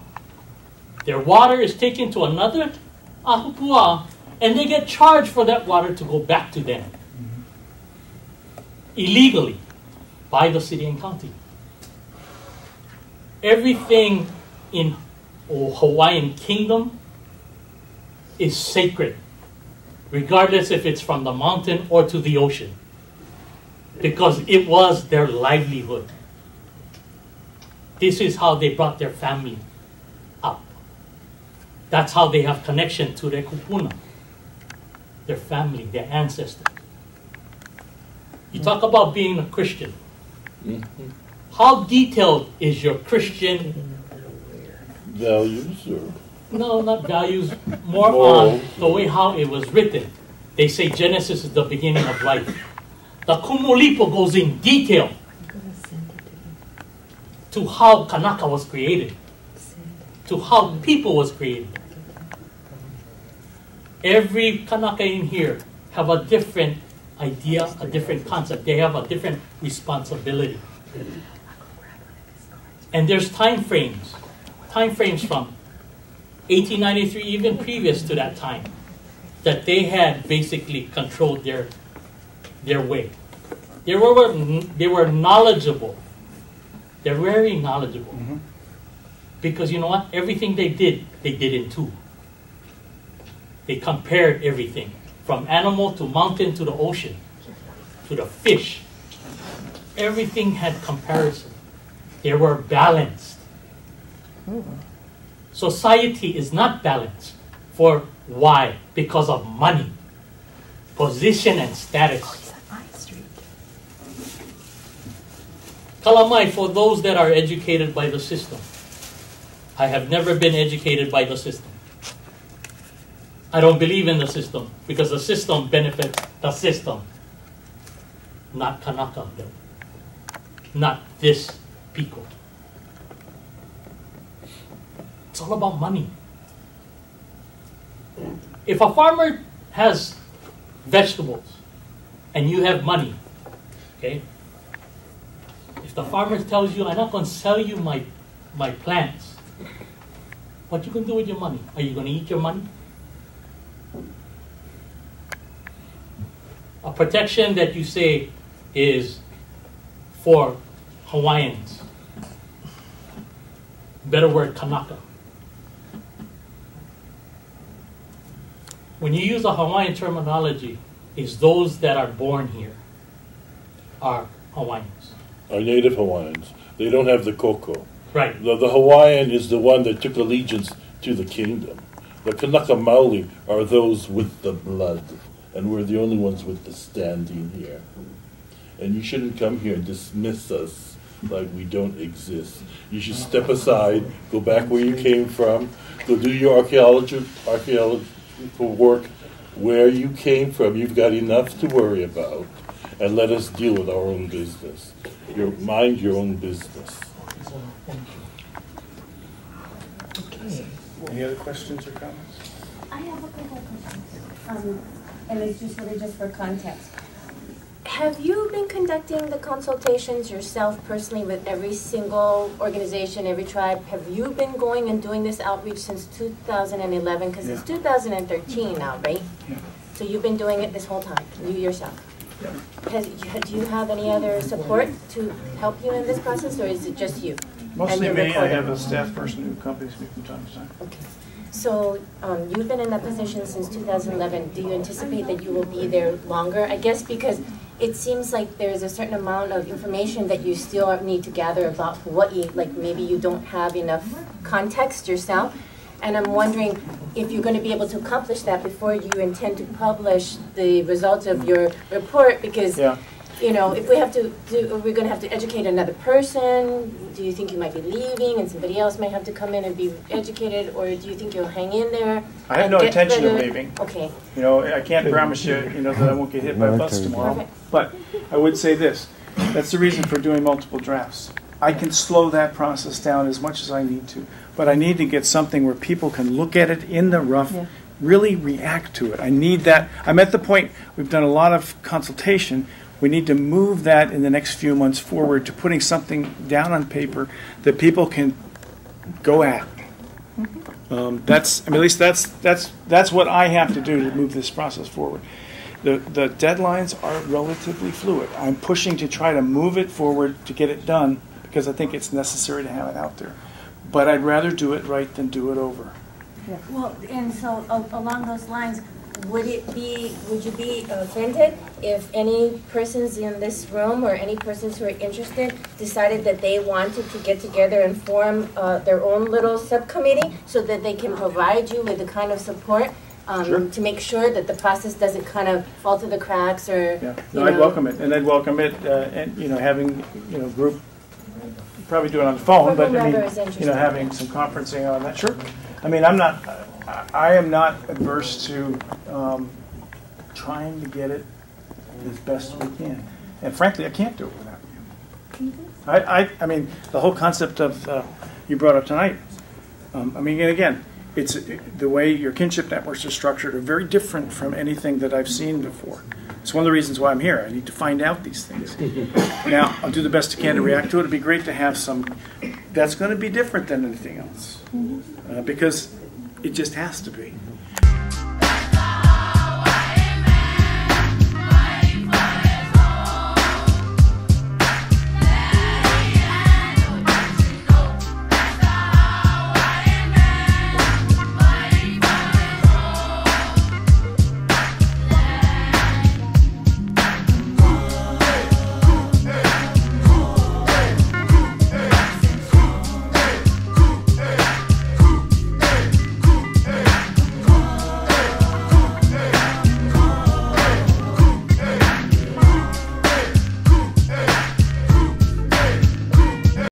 their water is taken to another Ahupua'a, and they get charged for that water to go back to them. Illegally, by the city and county. Everything in Hawaiian kingdom is sacred, regardless if it's from the mountain or to the ocean, because it was their livelihood. This is how they brought their family up. That's how they have connection to their kupuna, their family, their ancestors. You talk about being a Christian. How detailed is your Christian values? Or? No, not values, more on the way how it was written. They say Genesis is the beginning of life. The Kumulipo goes in detail to how Kanaka was created, to how people was created. Every Kanaka in here have a different idea, a different concept. They have a different responsibility. And there's time frames from 1893, even previous to that time, that they had basically controlled their way. They were knowledgeable. They're very knowledgeable. Mm-hmm. Because you know what? Everything they did in two. They compared everything, from animal to mountain to the ocean, to the fish. Everything had comparison. They were balanced. Society is not balanced. For why? Because of money, position, and status. Kalamai, for those that are educated by the system. I have never been educated by the system. I don't believe in the system because the system benefits the system, not Kanaka, not this people. It's all about money. If a farmer has vegetables and you have money, okay? If the farmer tells you, I'm not going to sell you my plants, what you going to do with your money? Are you going to eat your money? A protection that you say is for Hawaiians. Better word, Kanaka. When you use a Hawaiian terminology, it's those that are born here are Hawaiians. Are native Hawaiians. They don't have the koko. Right. The Hawaiian is the one that took allegiance to the kingdom. The Kanaka Maoli are those with the blood, and we're the only ones with the standing here. And you shouldn't come here and dismiss us like we don't exist. You should step aside, go back where you came from, go do your archaeological work where you came from. You've got enough to worry about, and let us deal with our own business. Mind your own business. Okay. Any other questions or comments? I have a couple of questions, and it's just really just for context. Have you been conducting the consultations yourself personally with every single organization, every tribe? Have you been going and doing this outreach since 2011? Because it's 2013 now, right? Yeah. So you've been doing it this whole time, you yourself. Yeah. Do you have any other support to help you in this process, or is it just you? Mostly me. I have a staff person who accompanies me from time to time. Okay. So you've been in that position since 2011. Do you anticipate that you will be there longer? I guess because it seems like there's a certain amount of information that you still need to gather about what you, like maybe you don't have enough context yourself. And I'm wondering if you're going to be able to accomplish that before you intend to publish the results of your report, because you know, if we have to we're going to have to educate another person. Do you think you might be leaving and somebody else might have to come in and be educated, or do you think you'll hang in there? I have no intention of leaving. Okay. You know, I can't promise you, that I won't get hit by a bus tomorrow. But I would say this: that's the reason for doing multiple drafts. I can slow that process down as much as I need to, but I need to get something where people can look at it in the rough, really react to it. I need that. I'm at the point, we've done a lot of consultation. We need to move that in the next few months forward to putting something down on paper that people can go at. At least that's what I have to do to move this process forward. The deadlines are relatively fluid. I'm pushing to try to move it forward to get it done because I think it's necessary to have it out there. But I'd rather do it right than do it over. Yeah. Well, and so along those lines, would you be offended if any persons in this room or any persons who are interested decided that they wanted to get together and form their own little subcommittee so that they can provide you with the kind of support to make sure that the process doesn't kind of fall through the cracks or, I'd welcome it. And I'd welcome it, and, having, group, probably do it on the phone, but I mean, having some conferencing on that. Sure. I mean, I am not adverse to trying to get it as best we can. And frankly, I can't do it without you. I mean, the whole concept of you brought up tonight, and again, it's the way your kinship networks are structured are very different from anything that I've seen before. It's one of the reasons why I'm here. I need to find out these things. Now, I'll do the best I can to react to it. It'd be great to have some. That's going to be different than anything else, because It just has to be.